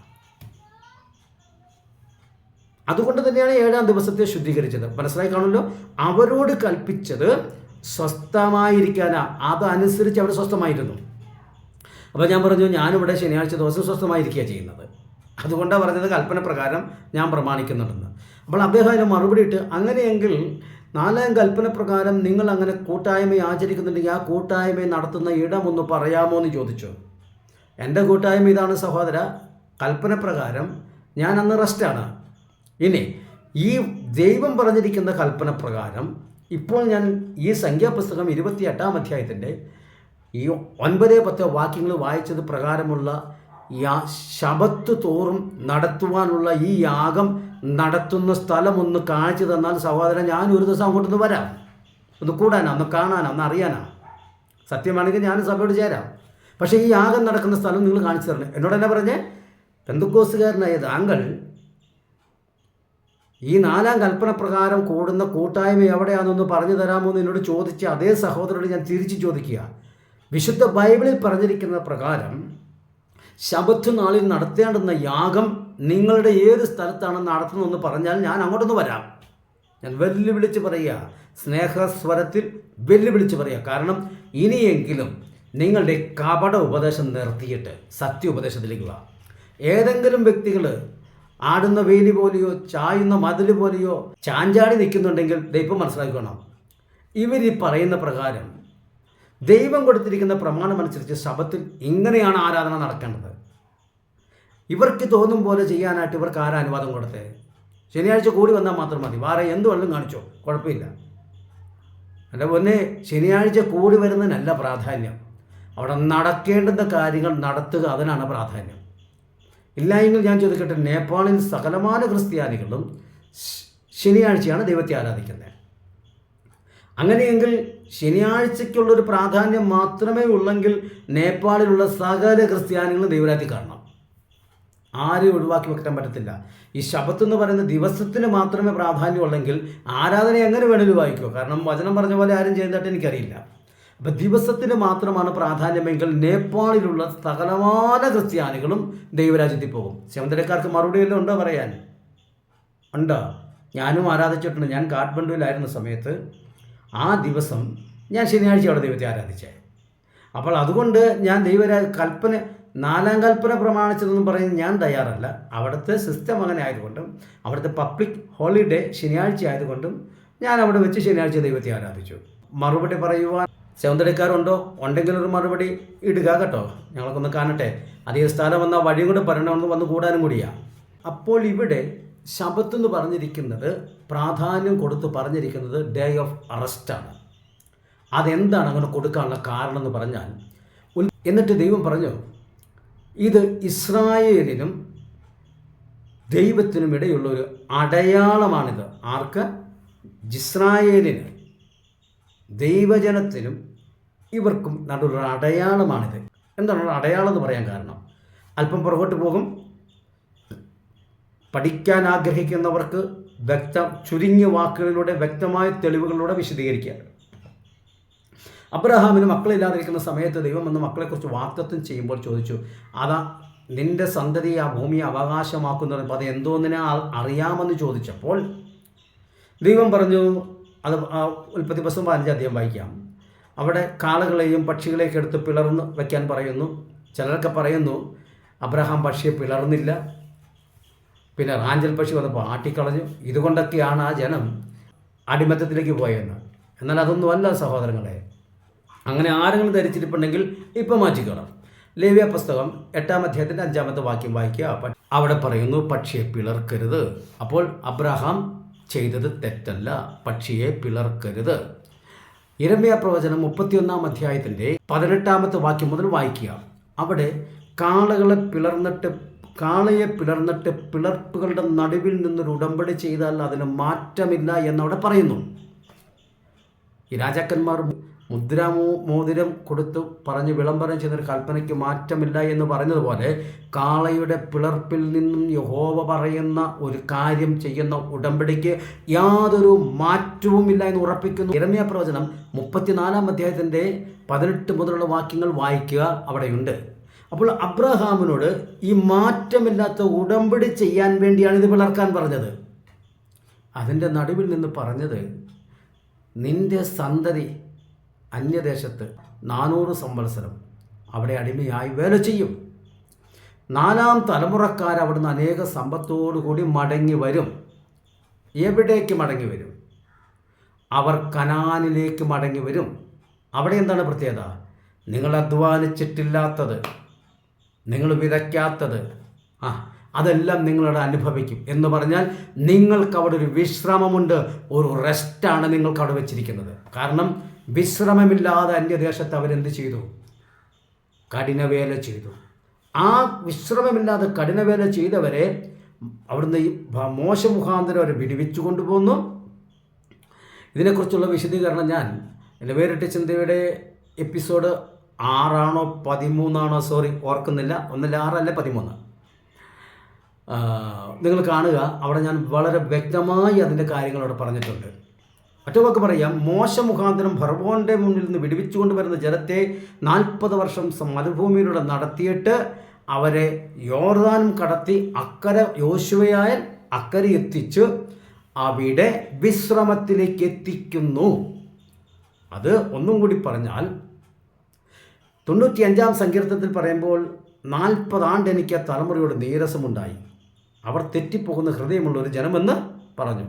അതുകൊണ്ട് തന്നെയാണ് 7-ാം ദിവസത്തെ ശുദ്ധീകരിച്ചത്. മനസ്സിലായി കാണുമല്ലോ. അവരോട് കൽപ്പിച്ചത് സ്വസ്ഥമായിരിക്കാനാ, അതനുസരിച്ച് അവർ സ്വസ്ഥമായിരുന്നു. അപ്പോൾ ഞാൻ പറഞ്ഞു, ഞാനിവിടെ ശനിയാഴ്ച ദിവസം സ്വസ്ഥമായിരിക്കുക ചെയ്യുന്നത്, അതുകൊണ്ടാണ് പറഞ്ഞത് കൽപ്പന പ്രകാരം ഞാൻ പ്രമാണിക്കുന്നുണ്ടെന്ന്. അപ്പോൾ അദ്ദേഹം അതിന് മറുപടി ഇട്ട്, അങ്ങനെയെങ്കിൽ 4-ാം കൽപ്പന പ്രകാരം നിങ്ങൾ അങ്ങനെ കൂട്ടായ്മ ആചരിക്കുന്നുണ്ടെങ്കിൽ ആ കൂട്ടായ്മ നടത്തുന്ന ഇടമൊന്ന് പറയാമോ എന്ന് ചോദിച്ചു. എൻ്റെ കൂട്ടായ്മ ഇതാണ് സഹോദര, കൽപ്പന പ്രകാരം ഞാൻ അന്ന് റെസ്റ്റാണ്. ഇനി ഈ ദൈവം പറഞ്ഞിരിക്കുന്ന കൽപ്പന പ്രകാരം ഇപ്പോൾ ഞാൻ ഈ സംഖ്യാപുസ്തകം 28-ാം അധ്യായത്തിൻ്റെ ഈ 9, 10 വാക്യങ്ങൾ വായിച്ചത് പ്രകാരമുള്ള ശബത്ത് തോറും നടത്തുവാനുള്ള ഈ യാഗം നടത്തുന്ന സ്ഥലം ഒന്ന് കാണിച്ചു തന്നാൽ സഹോദരൻ, ഞാൻ ഒരു ദിവസം അങ്ങോട്ടൊന്ന് വരാം, ഒന്ന് കൂടാനാ, ഒന്ന് കാണാനാ, ഒന്ന് അറിയാനാ. സത്യമാണെങ്കിൽ ഞാൻ സഭയോട് ചേരാം. പക്ഷേ ഈ യാഗം നടക്കുന്ന സ്ഥലം നിങ്ങൾ കാണിച്ചു തരണം. എന്നോട് തന്നെ പറഞ്ഞേ, പെന്തക്കോസ്തുകാരനായ താങ്കൾ ഈ 4-ാം കൽപ്പന പ്രകാരം കൂടുന്ന കൂട്ടായ്മ എവിടെയാണെന്നൊന്ന് പറഞ്ഞു തരാമോ എന്ന് എന്നോട് ചോദിച്ച അതേ സഹോദരനോട് ഞാൻ തിരിച്ചു ചോദിക്കുക. വിശുദ്ധ ബൈബിളിൽ പറഞ്ഞിരിക്കുന്ന പ്രകാരം ശബത്ത് നാളിൽ നടത്തേണ്ടുന്ന യാഗം നിങ്ങളുടെ ഏത് സ്ഥലത്താണ് നടത്തുന്നതെന്ന് പറഞ്ഞാൽ ഞാൻ അങ്ങോട്ടൊന്ന് വരാം. ഞാൻ വെല്ലുവിളിച്ച് പറയുക, സ്നേഹസ്വരത്തിൽ വെല്ലുവിളിച്ച് പറയുക. കാരണം ഇനിയെങ്കിലും നിങ്ങളുടെ കപട ഉപദേശം നിർത്തിയിട്ട് സത്യ ഉപദേശത്തിലേക്ക് വാ. ഏതെങ്കിലും വ്യക്തികൾ ആടുന്ന വേലി പോലെയോ ചായുന്ന മതിൽ പോലെയോ ചാഞ്ചാടി നിൽക്കുന്നുണ്ടെങ്കിൽ ദൈവം മനസ്സിലാക്കണം, ഇവർ ഈ പറയുന്ന പ്രകാരം ദൈവം കൊടുത്തിരിക്കുന്ന പ്രമാണമനുസരിച്ച് ശബത്തിൽ ഇങ്ങനെയാണ് ആരാധന നടക്കേണ്ടത്. ഇവർക്ക് തോന്നും പോലെ ചെയ്യാനായിട്ട് ഇവർക്ക് ആരാ അനുവാദം കൊടുത്തേ? ശനിയാഴ്ച കൂടി വന്നാൽ മാത്രം മതി, വേറെ എന്ത് വെള്ളം കാണിച്ചോ കുഴപ്പമില്ല. അല്ല പൊന്നെ, ശനിയാഴ്ച കൂടി വരുന്നതിനല്ല പ്രാധാന്യം, അവിടെ നടക്കേണ്ടുന്ന കാര്യങ്ങൾ നടത്തുക, അതിനാണ് പ്രാധാന്യം. ഇല്ലായെങ്കിൽ ഞാൻ ചോദിക്കട്ടെ, നേപ്പാളിൽ സകലമാന ക്രിസ്ത്യാനികളും ശനിയാഴ്ചയാണ് ദൈവത്തെ ആരാധിക്കുന്നത്. അങ്ങനെയെങ്കിൽ ശനിയാഴ്ചയ്ക്കുള്ളൊരു പ്രാധാന്യം മാത്രമേ ഉള്ളെങ്കിൽ നേപ്പാളിലുള്ള സകല ക്രിസ്ത്യാനികളും ദൈവരാജ്യത്തിൽ കാണണം. ആരെയും ഒഴിവാക്കി വെക്കാൻ പറ്റത്തില്ല. ഈ ശബത്ത് എന്ന് പറയുന്ന ദിവസത്തിന് മാത്രമേ പ്രാധാന്യമുള്ളെങ്കിൽ ആരാധന എങ്ങനെ വേണമെങ്കിലും വായിക്കുമോ? കാരണം വചനം പറഞ്ഞ പോലെ ആരും ചെയ്യുന്നതായിട്ട് എനിക്കറിയില്ല. അപ്പം ദിവസത്തിന് മാത്രമാണ് പ്രാധാന്യമെങ്കിൽ നേപ്പാളിലുള്ള സകലമാന ക്രിസ്ത്യാനികളും ദൈവരാജ്യത്തിൽ പോകും. ശമന്തരക്കാർക്ക് മറുപടിയെല്ലാം ഉണ്ടോ പറയാൻ? ഉണ്ടോ? ഞാനും ആരാധിച്ചിട്ടുണ്ട്. ഞാൻ കാഠ്മണ്ഡുവിലായിരുന്ന സമയത്ത് ആ ദിവസം ഞാൻ ശനിയാഴ്ച അവിടെ ദൈവത്തെ ആരാധിച്ചേ. അപ്പോൾ അതുകൊണ്ട് ഞാൻ കൽപ്പന 4-ാം കൽപ്പന പ്രമാണിച്ചതെന്നും പറയുന്നത് ഞാൻ തയ്യാറല്ല. അവിടുത്തെ സിസ്റ്റം അങ്ങനെ ആയതുകൊണ്ടും അവിടുത്തെ പബ്ലിക് ഹോളിഡേ ശനിയാഴ്ച ആയതുകൊണ്ടും ഞാൻ അവിടെ വെച്ച് ശനിയാഴ്ച ദൈവത്തെ ആരാധിച്ചു. മറുപടി പറയുവാൻ സൗന്ദര്യക്കാരുണ്ടോ? ഉണ്ടെങ്കിൽ ഒരു മറുപടി ഇടുക കേട്ടോ, ഞങ്ങൾക്കൊന്ന് കാണട്ടെ. അധികം സ്ഥലം വന്നാൽ വഴിയും കൂടെ പറയണമെന്ന് വന്ന് കൂടാനും കൂടിയാണ്. അപ്പോൾ ഇവിടെ ശബത്ത് എന്ന് പറഞ്ഞിരിക്കുന്നത്, പ്രാധാന്യം കൊടുത്ത് പറഞ്ഞിരിക്കുന്നത് ഡേ ഓഫ് അറസ്റ്റാണ്. അതെന്താണ് അങ്ങനെ കൊടുക്കാനുള്ള കാരണം എന്ന് പറഞ്ഞാൽ, എന്നിട്ട് ദൈവം പറഞ്ഞു, ഇത് ഇസ്രായേലിനും ദൈവത്തിനും ഇടയുള്ളൊരു അടയാളമാണിത്. ആർക്ക്? ഇസ്രായേലിന്, ദൈവജനത്തിനും ഇവർക്കും നടുള്ള അടയാളമാണിത്. എന്താണ് അടയാളം എന്ന് പറയാൻ കാരണം? അല്പം പുറകോട്ട് പോകും. പഠിക്കാൻ ആഗ്രഹിക്കുന്നവർക്ക് ചുരുങ്ങിയ വാക്കുകളിലൂടെ വ്യക്തമായ തെളിവുകളിലൂടെ വിശദീകരിക്കുക. അബ്രഹാമിന് മക്കളില്ലാതിരിക്കുന്ന സമയത്ത് ദൈവം വന്ന് മക്കളെക്കുറിച്ച് വാഗ്ദത്തം ചെയ്യുമ്പോൾ ചോദിച്ചു, അതാ നിന്റെ സന്തതി ആ ഭൂമിയെ അവകാശമാക്കുന്നത്, അപ്പോൾ അത് എന്തോന്നിനെ അറിയാമെന്ന് ചോദിച്ചപ്പോൾ ദൈവം പറഞ്ഞു, അത് ഉൽപ്പത്തി പുസ്തകം 15 അധ്യായം വായിക്കാം. അവിടെ കാളകളെയും പക്ഷികളെയൊക്കെ എടുത്ത് പിളർന്ന് വയ്ക്കാൻ പറയുന്നു. ചിലരൊക്കെ പറയുന്നു അബ്രഹാം പക്ഷിയെ പിളർന്നില്ല, പിന്നെ റാഞ്ചൽ പക്ഷി വന്നപ്പോൾ ആട്ടിക്കളഞ്ഞു. ഇതുകൊണ്ടൊക്കെയാണ് ആ ജനം അടിമത്തത്തിലേക്ക് പോയെന്ന്. എന്നാൽ അതൊന്നുമല്ല സഹോദരങ്ങളെ. അങ്ങനെ ആരെങ്കിലും ധരിച്ചിരിപ്പുണ്ടെങ്കിൽ ഇപ്പം മാറ്റിക്കണം. ലേവ്യ പുസ്തകം 8-ാം അധ്യായത്തിൻ്റെ 5-ാമത്തെ വാക്യം വായിക്കുക. അവിടെ പറയുന്നു, പക്ഷിയെ പിളർക്കരുത്. അപ്പോൾ അബ്രഹാം ചെയ്തത് തെറ്റല്ല, പക്ഷിയെ പിളർക്കരുത്. യിരെമ്യാ പ്രവചനം 31-ാം അധ്യായത്തിൻ്റെ 18-ാമത്തെ വാക്യം മുതൽ വായിക്കുക. അവിടെ കാളയെ പിളർന്നിട്ട് പിളർപ്പുകളുടെ നടുവിൽ നിന്നൊരു ഉടമ്പടി ചെയ്താൽ അതിന് മാറ്റമില്ല എന്നവിടെ പറയുന്നു. ഈ രാജാക്കന്മാർ മോതിരം കൊടുത്തു പറഞ്ഞ് വിളംബരം ചെയ്തൊരു കൽപ്പനയ്ക്ക് മാറ്റമില്ല എന്ന് പറഞ്ഞതുപോലെ കാളയുടെ പിളർപ്പിൽ നിന്നും യഹോവ പറയുന്ന ഒരു കാര്യം ചെയ്യുന്ന ഉടമ്പടിക്ക് യാതൊരു മാറ്റവുമില്ല എന്ന് ഉറപ്പിക്കുന്നു. യിരെമ്യാ പ്രവചനം 34-ാം അധ്യായത്തിൻ്റെ 18 മുതലുള്ള വാക്യങ്ങൾ വായിക്കുക, അവിടെയുണ്ട്. അപ്പോൾ അബ്രഹാമിനോട് ഈ മാറ്റമില്ലാത്ത ഉടമ്പടി ചെയ്യാൻ വേണ്ടിയാണ് ഇത് പിളർക്കാൻ പറഞ്ഞത്. അതിൻ്റെ നടുവിൽ നിന്ന് പറഞ്ഞത്, നിന്റെ സന്തതി അന്യദേശത്ത് 400 സംവത്സരം അവിടെ അടിമയായി വേല ചെയ്യും. 4-ാം തലമുറക്കാർ അവിടുന്ന് അനേക സമ്പത്തോടുകൂടി മടങ്ങി വരും. എവിടേക്ക് മടങ്ങി വരും? അവർ കനാനിലേക്ക് മടങ്ങി വരും. അവിടെ എന്താണ് പ്രത്യേകത? നിങ്ങൾ അധ്വാനിച്ചിട്ടില്ലാത്തത്, നിങ്ങൾ വിതയ്ക്കാത്തത്, അതെല്ലാം നിങ്ങളവിടെ അനുഭവിക്കും എന്ന് പറഞ്ഞാൽ നിങ്ങൾക്ക് അവിടെ ഒരു വിശ്രമമുണ്ട്, ഒരു റെസ്റ്റാണ് നിങ്ങൾക്ക് അവിടെ വെച്ചിരിക്കുന്നത്. കാരണം വിശ്രമമില്ലാതെ അന്യദേശത്ത് അവരെന്ത് ചെയ്തു? കഠിനവേല ചെയ്തു. ആ വിശ്രമമില്ലാതെ കഠിനവേല ചെയ്തവരെ അവിടുന്ന് മോശ മുഖാന്തരം അവരെ വിടുവിച്ചു കൊണ്ടുപോകുന്നു. ഇതിനെക്കുറിച്ചുള്ള വിശദീകരണം ഞാൻ എൻ്റെ വേറിട്ട ചിന്തയുടെ എപ്പിസോഡ് 6 ആണോ 13 ആണോ ഓർക്കുന്നില്ല, 6 അല്ല 13 നിങ്ങൾ കാണുക, അവിടെ ഞാൻ വളരെ വ്യക്തമായി അതിൻ്റെ കാര്യങ്ങൾ അവിടെ പറഞ്ഞിട്ടുണ്ട്. മറ്റൊക്കെ പറയാം, മോശ മുഖാന്തരം ഫറവോൻ്റെ മുന്നിൽ നിന്ന് വിടുവിച്ചുകൊണ്ട് വരുന്ന ജനത്തെ 40 വർഷം മരുഭൂമിയിലൂടെ നടത്തിയിട്ട് അവരെ യോർദാനും കടത്തി അക്കരെ യോശുവയായ അക്കരെ എത്തിച്ച് അവിടെ വിശ്രമത്തിലേക്ക് എത്തിക്കുന്നു. അത് ഒന്നും കൂടി പറഞ്ഞാൽ 95-ാം സങ്കീർത്തനത്തിൽ പറയുമ്പോൾ 40 ആണ്ട് എനിക്ക് ആ തലമുറയോട് നീരസമുണ്ടായി, അവർ തെറ്റിപ്പോകുന്ന ഹൃദയമുള്ള ഒരു ജനമെന്ന് പറഞ്ഞു.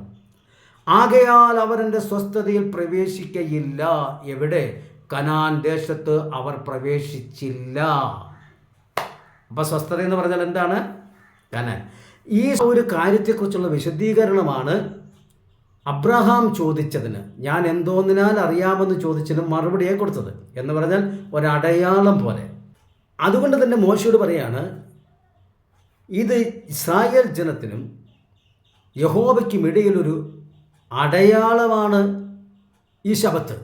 ആകയാൽ അവരെൻ്റെ സ്വസ്ഥതയിൽ പ്രവേശിക്കയില്ല. എവിടെ? കനാൻ ദേശത്ത് അവർ പ്രവേശിച്ചില്ല. അപ്പം സ്വസ്ഥത എന്ന് പറഞ്ഞാൽ എന്താണ്? കനാൻ. ഈ ഒരു കാര്യത്തെക്കുറിച്ചുള്ള വിശദീകരണമാണ് അബ്രഹാം ചോദിച്ചതിന്, ഞാൻ എന്തോന്നിനാൽ അറിയാമെന്ന് ചോദിച്ചതിന് മറുപടിയെ കൊടുത്തത് എന്ന് പറഞ്ഞാൽ ഒരടയാളം പോലെ. അതുകൊണ്ട് തന്നെ മോശയോട് പറയാണ്, ഇത് ഇസ്രായേൽ ജനത്തിനും യഹോവയ്ക്കും ഇടയിലൊരു അടയാളമാണ് ഈ ശബത്ത്.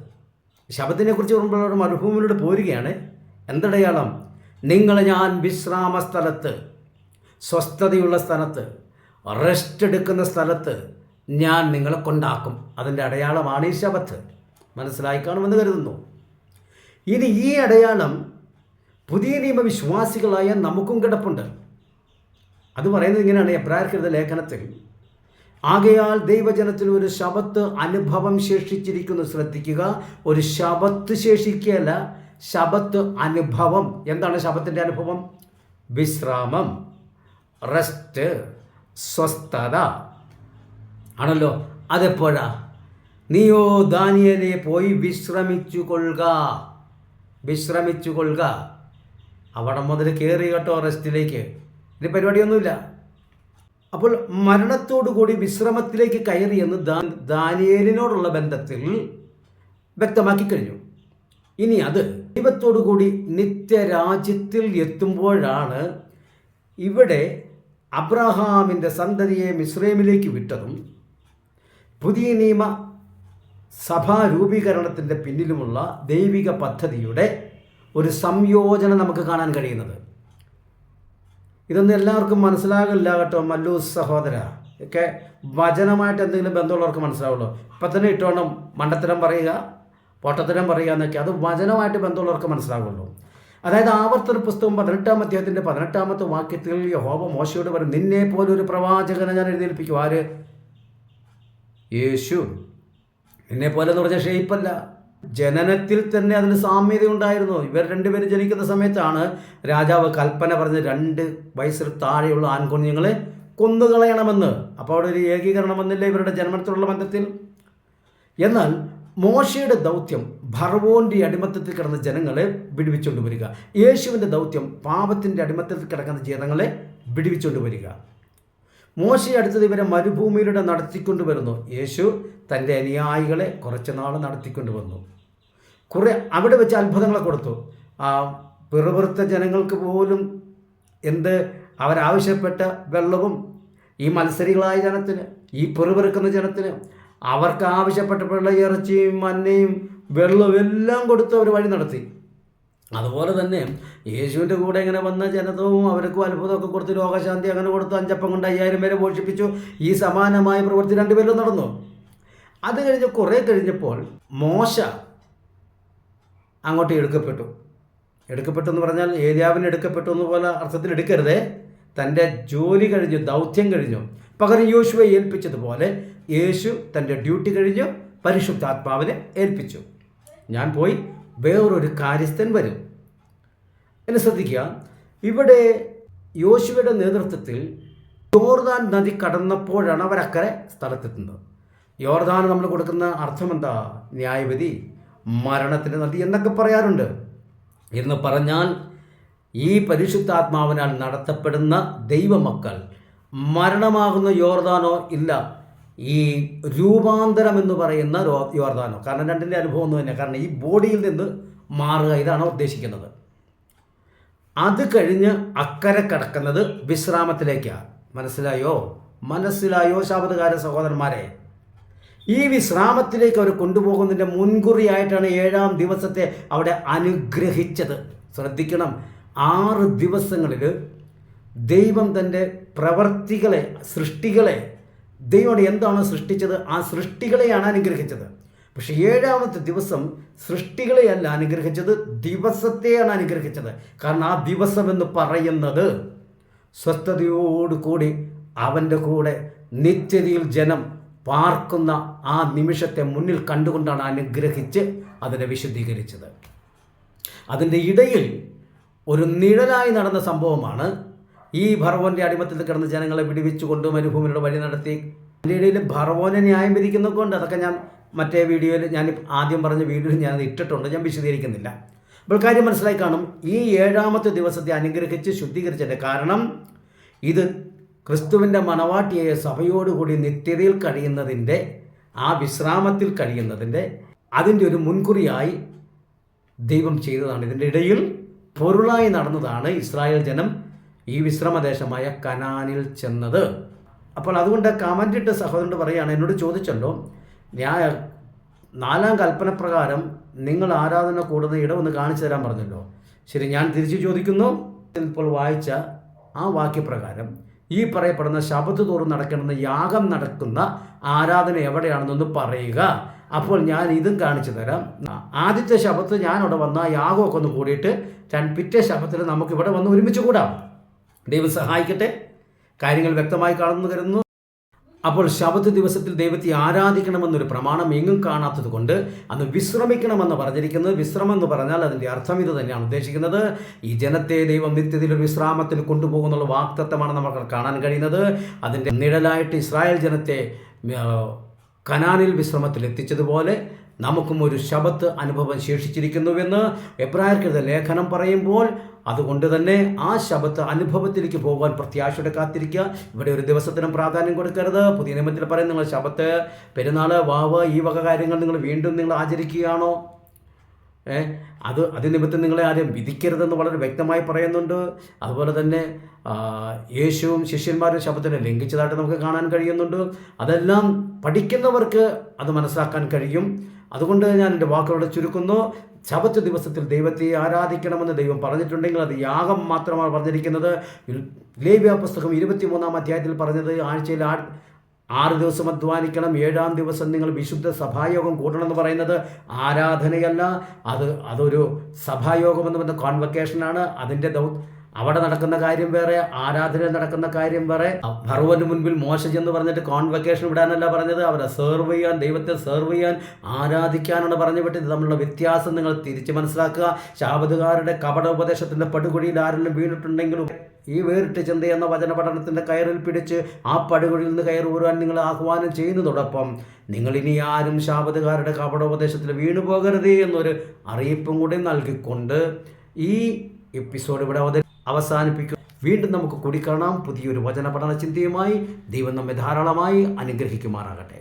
ശബത്തിനെ കുറിച്ച് പറയുമ്പോൾ മരുഭൂമിയിലൂടെ പോരുകയാണ്. എന്തടയാളം? നിങ്ങളെ ഞാൻ വിശ്രാമ സ്ഥലത്ത്, സ്വസ്ഥതയുള്ള സ്ഥലത്ത്, റെസ്റ്റ് എടുക്കുന്ന സ്ഥലത്ത് ഞാൻ നിങ്ങളെ കൊണ്ടാക്കും. അതിൻ്റെ അടയാളമാണ് ഈ ശബത്ത്. മനസ്സിലായി കാണുമെന്ന് കരുതുന്നു. ഇനി ഈ അടയാളം പുതിയ നിയമ വിശ്വാസികളായ നമുക്കും കിടപ്പുണ്ട്. അത് പറയുന്നത് ഇങ്ങനെയാണ് എബ്രായർക്കെഴുതിയ ലേഖനത്തിൽ, ആകയാൽ ദൈവജനത്തിൽ ഒരു ശബത്ത് അനുഭവം ശേഷിച്ചിരിക്കുന്നു. ശ്രദ്ധിക്കുക, ഒരു ശബത്ത് ശേഷിക്കുകയല്ല, ശബത്ത് അനുഭവം. എന്താണ് ശബത്തിൻ്റെ അനുഭവം? വിശ്രാമം, റെസ്റ്റ്, സ്വസ്ഥത ആണല്ലോ. അതെപ്പോഴാ? നീയോ ദാനിയേലേ പോയി വിശ്രമിച്ചു കൊള്ളുക. അവിടെ മുതൽ കയറി കേട്ടോ റെസ്റ്റിലേക്ക്. ഇനി പരിപാടിയൊന്നുമില്ല. അപ്പോൾ മരണത്തോടുകൂടി വിശ്രമത്തിലേക്ക് കയറിയെന്ന് ദാനിയേലിനോടുള്ള ബന്ധത്തിൽ വ്യക്തമാക്കി കഴിഞ്ഞു. ഇനി അത് ദൈവത്തോടുകൂടി നിത്യരാജ്യത്തിൽ എത്തുമ്പോഴാണ് ഇവിടെ അബ്രഹാമിൻ്റെ സന്തതിയെ മിസ്രൈമിലേക്ക് വിട്ടതും പുതിയ നിയമ സഭാ രൂപീകരണത്തിൻ്റെ പിന്നിലുമുള്ള ദൈവിക പദ്ധതിയുടെ ഒരു സംയോജനം നമുക്ക് കാണാൻ കഴിയുന്നത്. ഇതൊന്നും എല്ലാവർക്കും മനസ്സിലാകില്ല കേട്ടോ മല്ലൂസ് സഹോദര. ഒക്കെ വചനമായിട്ട് എന്തെങ്കിലും ബന്ധമുള്ളവർക്ക് മനസ്സിലാവുള്ളൂ. ഇപ്പം തന്നെ ഇട്ടോണം മണ്ടത്തരം പറയുക, പൊട്ടത്തരം പറയുക എന്നൊക്കെ, അത് വചനമായിട്ട് ബന്ധമുള്ളവർക്ക് മനസ്സിലാവുള്ളൂ. അതായത് ആവർത്തന പുസ്തകം 18-ാം അധ്യായത്തിൻ്റെ 18-ാമത്തെ വാക്യത്തിൽ യഹോവ മോശയോട് പറയും, നിന്നെ പോലെ ഒരു പ്രവാചകനെ ഞാൻ എഴുന്നേൽപ്പിക്കും. ആര്? യേശു. നിന്നെ പോലെ എന്ന് പറഞ്ഞാൽ ഷെയ്പ്പല്ല, ജനനത്തിൽ തന്നെ അതിന് സാമ്യതയുണ്ടായിരുന്നു. ഇവർ രണ്ടുപേരും ജനിക്കുന്ന സമയത്താണ് രാജാവ് കൽപ്പന പറഞ്ഞ് 2 വയസ്സിൽ താഴെയുള്ള ആൺകുഞ്ഞുങ്ങളെ കൊന്നുകളയണമെന്ന്. അപ്പോൾ അവിടെ ഒരു ഏകീകരണം വന്നില്ല ഇവരുടെ ജന്മത്തിലുള്ള ബന്ധത്തിൽ. എന്നാൽ മോശയുടെ ദൗത്യം ഫറവോൻ്റെ അടിമത്തത്തിൽ കിടന്ന ജനങ്ങളെ വിടുവിച്ചുകൊണ്ട് വരിക. യേശുവിൻ്റെ ദൗത്യം പാപത്തിൻ്റെ അടിമത്തത്തിൽ കിടക്കുന്ന ജനങ്ങളെ വിടുവിച്ചുകൊണ്ട് വരിക. മോശയെ അടുത്തത് ഇവരെ മരുഭൂമിയിലൂടെ നടത്തിക്കൊണ്ട് വരുന്നു. യേശു തൻ്റെ അനുയായികളെ കുറച്ച് നാൾ നടത്തിക്കൊണ്ട് വന്നു. കുറേ അവിടെ വെച്ച് അത്ഭുതങ്ങളെ കൊടുത്തു. പിറുപിറുത്ത ജനങ്ങൾക്ക് പോലും അവരാവശ്യപ്പെട്ട വെള്ളവും ഈ മത്സരികളായ ജനത്തിന്, ഈ പിറുപിറുക്കുന്ന ജനത്തിന് അവർക്ക് ആവശ്യപ്പെട്ടപ്പോഴുള്ള ഇറച്ചിയും മഞ്ഞയും വെള്ളവും എല്ലാം കൊടുത്ത് അവർ വഴി നടത്തി. അതുപോലെ തന്നെ യേശുവിൻ്റെ കൂടെ ഇങ്ങനെ വന്ന ജനതവും അവർക്കും അത്ഭുതമൊക്കെ കൊടുത്ത് രോഗശാന്തി അങ്ങനെ കൊടുത്ത് 5 അപ്പം കൊണ്ട് 5000 പേരെ പോഷിപ്പിച്ചു. ഈ സമാനമായ പ്രവൃത്തി 2 പേരിലും നടന്നു. അത് കഴിഞ്ഞ് കുറേ കഴിഞ്ഞപ്പോൾ മോശ അങ്ങോട്ട് എടുക്കപ്പെട്ടു എന്ന് പറഞ്ഞാൽ ഏലിയാവിന് എടുക്കപ്പെട്ടു എന്ന് പോലെ അർത്ഥത്തിൽ എടുക്കരുതേ. തൻ്റെ ജോലി കഴിഞ്ഞു, ദൗത്യം കഴിഞ്ഞു. പകരം യോശുവയെ ഏൽപ്പിച്ചതുപോലെ യേശു തൻ്റെ ഡ്യൂട്ടി കഴിഞ്ഞു പരിശുദ്ധാത്മാവിനെ ഏൽപ്പിച്ചു. ഞാൻ പോയി വേറൊരു കാര്യസ്ഥൻ വരും. എന്നെ ശ്രദ്ധിക്കുക, ഇവിടെ യോശുവയുടെ നേതൃത്വത്തിൽ യോർദാൻ നദി കടന്നപ്പോഴാണ് അവരക്കരെ സ്ഥലത്തെത്തുന്നത്. യോർദാൻ നമ്മൾ കൊടുക്കുന്ന അർത്ഥം എന്താ? ന്യായവിധി, മരണത്തിൻ്റെ നദി എന്നൊക്കെ പറയാറുണ്ട്. എന്ന് പറഞ്ഞാൽ ഈ പരിശുദ്ധാത്മാവിനാൽ നടത്തപ്പെടുന്ന ദൈവമക്കൾ മരണമാകുന്ന യോർദാനോ ഇല്ല, ഈ രൂപാന്തരം എന്ന് പറയുന്ന യോർദാനോ. കാരണം രണ്ടിൻ്റെ അനുഭവം ഒന്നും തന്നെ. കാരണം ഈ ബോഡിയിൽ നിന്ന് മാറുക, ഇതാണ് ഉദ്ദേശിക്കുന്നത്. അത് കഴിഞ്ഞ് അക്കരെ കടക്കുന്നത് വിശ്രാമത്തിലേക്കാണ്. മനസ്സിലായോ ശാബതകാര സഹോദരന്മാരെ? ഈ വിശ്രാമത്തിലേക്ക് അവർ കൊണ്ടുപോകുന്നതിൻ്റെ മുൻകുറിയായിട്ടാണ് 7-ാം ദിവസത്തെ അവിടെ അനുഗ്രഹിച്ചത്. ശ്രദ്ധിക്കണം, 6 ദിവസങ്ങളിൽ ദൈവം തൻ്റെ പ്രവർത്തികളെ, സൃഷ്ടികളെ, ദൈവം എന്താണ് സൃഷ്ടിച്ചത്? ആ സൃഷ്ടികളെയാണ് അനുഗ്രഹിച്ചത്. പക്ഷെ 7-ാമത്തെ ദിവസം സൃഷ്ടികളെയല്ല അനുഗ്രഹിച്ചത്, ദിവസത്തെയാണ് അനുഗ്രഹിച്ചത്. കാരണം ആ ദിവസം എന്ന് പറയുന്നത് സ്വസ്ഥതയോടുകൂടി അവൻ്റെ കൂടെ നിത്യതയിൽ ജനം പാർക്കുന്ന ആ നിമിഷത്തെ മുന്നിൽ കണ്ടുകൊണ്ടാണ് അനുഗ്രഹിച്ച് അതിനെ വിശുദ്ധീകരിച്ചത്. അതിൻ്റെ ഇടയിൽ ഒരു നിഴലായി നടന്ന സംഭവമാണ് ഈ ഫറവോൻ്റെ അടിമത്തിൽ കിടന്ന ജനങ്ങളെ വിടുവിച്ചുകൊണ്ട് മരുഭൂമിയുടെ വഴി നടത്തി. അതിൻ്റെ ഇടയിൽ ഫറവോനെ ന്യായം വിധിക്കുന്നതൊക്കെ ഉണ്ട്. അതൊക്കെ ഞാൻ മറ്റേ വീഡിയോയിൽ, ഞാൻ ആദ്യം പറഞ്ഞ വീഡിയോയിൽ ഞാൻ ഇട്ടിട്ടുണ്ട്, ഞാൻ വിശദീകരിക്കുന്നില്ല. അപ്പോൾ കാര്യം മനസ്സിലായി കാണും. ഈ 7-ാമത്തെ ദിവസത്തെ അനുഗ്രഹിച്ച് ശുദ്ധീകരിച്ചതിൻ്റെ കാരണം ഇത് ക്രിസ്തുവിൻ്റെ മണവാട്ടിയായ സഭയോടുകൂടി നിത്യതയിൽ കഴിയുന്നതിൻ്റെ, ആ വിശ്രാമത്തിൽ കഴിയുന്നതിൻ്റെ അതിൻ്റെ ഒരു മുൻകുറിയായി ദൈവം ചെയ്തതാണ്. ഇതിൻ്റെ ഇടയിൽ പൊരുളായി നടന്നതാണ് ഇസ്രായേൽ ജനം ഈ വിശ്രമദേശമായ കനാനിൽ ചെന്നത്. അപ്പോൾ അതുകൊണ്ട് കമൻറ്റിട്ട് സഹോദരനോട് പറയുകയാണ്, എന്നോട് ചോദിച്ചല്ലോ, ഞാൻ 4-ാം കൽപ്പന പ്രകാരം നിങ്ങൾ ആരാധന കൂടുന്ന ഇടമൊന്ന് കാണിച്ചു തരാൻ പറഞ്ഞല്ലോ. ശരി, ഞാൻ തിരിച്ചു ചോദിക്കുന്നു, ഇപ്പോൾ വായിച്ച ആ വാക്യപ്രകാരം ഈ പറയപ്പെടുന്ന ശബത്ത് തോറും നടക്കുന്ന യാഗം നടക്കുന്ന ആരാധന എവിടെയാണെന്നൊന്ന് പറയുക. അപ്പോൾ ഞാൻ ഇതും കാണിച്ചു തരാം. ആദ്യത്തെ ശബത്ത് ഞാൻ അവിടെ വന്ന യാഗമൊക്കെ ഒന്ന് കൂടിയിട്ട് പിറ്റേ ശബത്തിൽ നമുക്കിവിടെ വന്ന് ഒരുമിച്ച് കൂടാം. ദൈവം സഹായിക്കട്ടെ. കാര്യങ്ങൾ വ്യക്തമായി കാണുന്നു കരുതുന്നു. അപ്പോൾ ശബത്ത് ദിവസത്തിൽ ദൈവത്തെ ആരാധിക്കണമെന്നൊരു പ്രമാണം എങ്ങും കാണാത്തത് കൊണ്ട് അന്ന് വിശ്രമിക്കണമെന്ന് പറഞ്ഞിരിക്കുന്നത്. വിശ്രമം എന്ന് പറഞ്ഞാൽ അതിൻ്റെ അർത്ഥം ഇത് തന്നെയാണ് ഉദ്ദേശിക്കുന്നത്. ഈ ജനത്തെ ദൈവം നിത്യതയിൽ വിശ്രാമത്തിൽ കൊണ്ടുപോകുന്നുള്ള വാഗ്ദത്തമാണ് നമുക്ക് കാണാൻ കഴിയുന്നത്. അതിൻ്റെ നിഴലായിട്ട് ഇസ്രായേൽ ജനത്തെ കനാനിൽ വിശ്രമത്തിൽ എത്തിച്ചതുപോലെ നമുക്കും ഒരു ശബത്ത് അനുഭവം ശേഷിച്ചിരിക്കുന്നുവെന്ന് എബ്രായർക്കെഴുതിയ ലേഖനം പറയുമ്പോൾ, അതുകൊണ്ട് തന്നെ ആ ശബത്ത് അനുഭവത്തിലേക്ക് പോകാൻ പ്രത്യാശയോടെ കാത്തിരിക്കുക. ഇവിടെ ഒരു ദിവസത്തിനും പ്രാധാന്യം കൊടുക്കരുത്. പുതിയ നിയമത്തിൽ പറയും, നിങ്ങൾ ശബത്ത്, പെരുന്നാൾ, വാവ്, ഈ വക കാര്യങ്ങൾ നിങ്ങൾ വീണ്ടും നിങ്ങൾ ആചരിക്കുകയാണോ? അത് നിമിത്തം നിങ്ങളെ ആരും വിധിക്കരുതെന്ന് വളരെ വ്യക്തമായി പറയുന്നുണ്ട്. അതുപോലെ തന്നെ യേശുവും ശിഷ്യന്മാരും ശബത്തിനെ ലംഘിച്ചതായിട്ട് നമുക്ക് കാണാൻ കഴിയുന്നുണ്ട്. അതെല്ലാം പഠിക്കുന്നവർക്ക് അത് മനസ്സിലാക്കാൻ കഴിയും. അതുകൊണ്ട് ഞാൻ എൻ്റെ വാക്കുകളോട് ചുരുക്കുന്നു. ശബത്ത് ദിവസത്തിൽ ദൈവത്തെ ആരാധിക്കണമെന്ന് ദൈവം പറഞ്ഞിട്ടുണ്ടെങ്കിൽ അത് യാഗം മാത്രമാണ് പറഞ്ഞിരിക്കുന്നത്. ലേവ്യ പുസ്തകം 23-ാം അധ്യായത്തിൽ പറഞ്ഞത് ആഴ്ചയിൽ 6 ദിവസം അധ്വാനിക്കണം, 7-ാം ദിവസം നിങ്ങൾ വിശുദ്ധ സഭായോഗം കൂടണമെന്ന് പറയുന്നത് ആരാധനയല്ല, അതൊരു സഭായോഗം എന്ന് പറയുന്ന കോൺവക്കേഷനാണ്. അതിൻ്റെ അവിടെ നടക്കുന്ന കാര്യം വേറെ, ആരാധന നടക്കുന്ന കാര്യം വേറെ. ഫറവോന് മുൻപിൽ മോശ എന്ന് പറഞ്ഞിട്ട് കോൺവക്കേഷൻ വിടാനല്ല പറഞ്ഞത്, അവരെ സെർവ് ചെയ്യാൻ, ദൈവത്തെ സെർവ് ചെയ്യാൻ, ആരാധിക്കാനാണ് പറഞ്ഞു വിട്ടത്. തമ്മിലുള്ള വ്യത്യാസം നിങ്ങൾ തിരിച്ച് മനസ്സിലാക്കുക. ശാബത്തുകാരുടെ കപട ഉപദേശത്തിൻ്റെ പടുകുഴിയിൽ ആരെങ്കിലും വീണിട്ടുണ്ടെങ്കിലും ഈ വേറിട്ട് ചിന്ത എന്ന വചന പഠനത്തിൻ്റെ കയറിൽ പിടിച്ച് ആ പടുകുഴിയിൽ നിന്ന് കയറി ഊരാൻ നിങ്ങൾ ആഹ്വാനം ചെയ്യുന്നതോടൊപ്പം നിങ്ങളിനി ആരും ശാബത്തുകാരുടെ കപടോപദേശത്തിൽ വീണുപോകരുതേ എന്നൊരു അറിയിപ്പും കൂടി നൽകിക്കൊണ്ട് ഈ എപ്പിസോഡ് ഇവിടെ അവസാനിപ്പിക്കും. വീണ്ടും നമുക്ക് കൂടിക്കാണാം പുതിയൊരു വചന പഠന ചിന്തയുമായി. ദൈവം നമ്മെ ധാരാളമായി അനുഗ്രഹിക്കുമാറാകട്ടെ.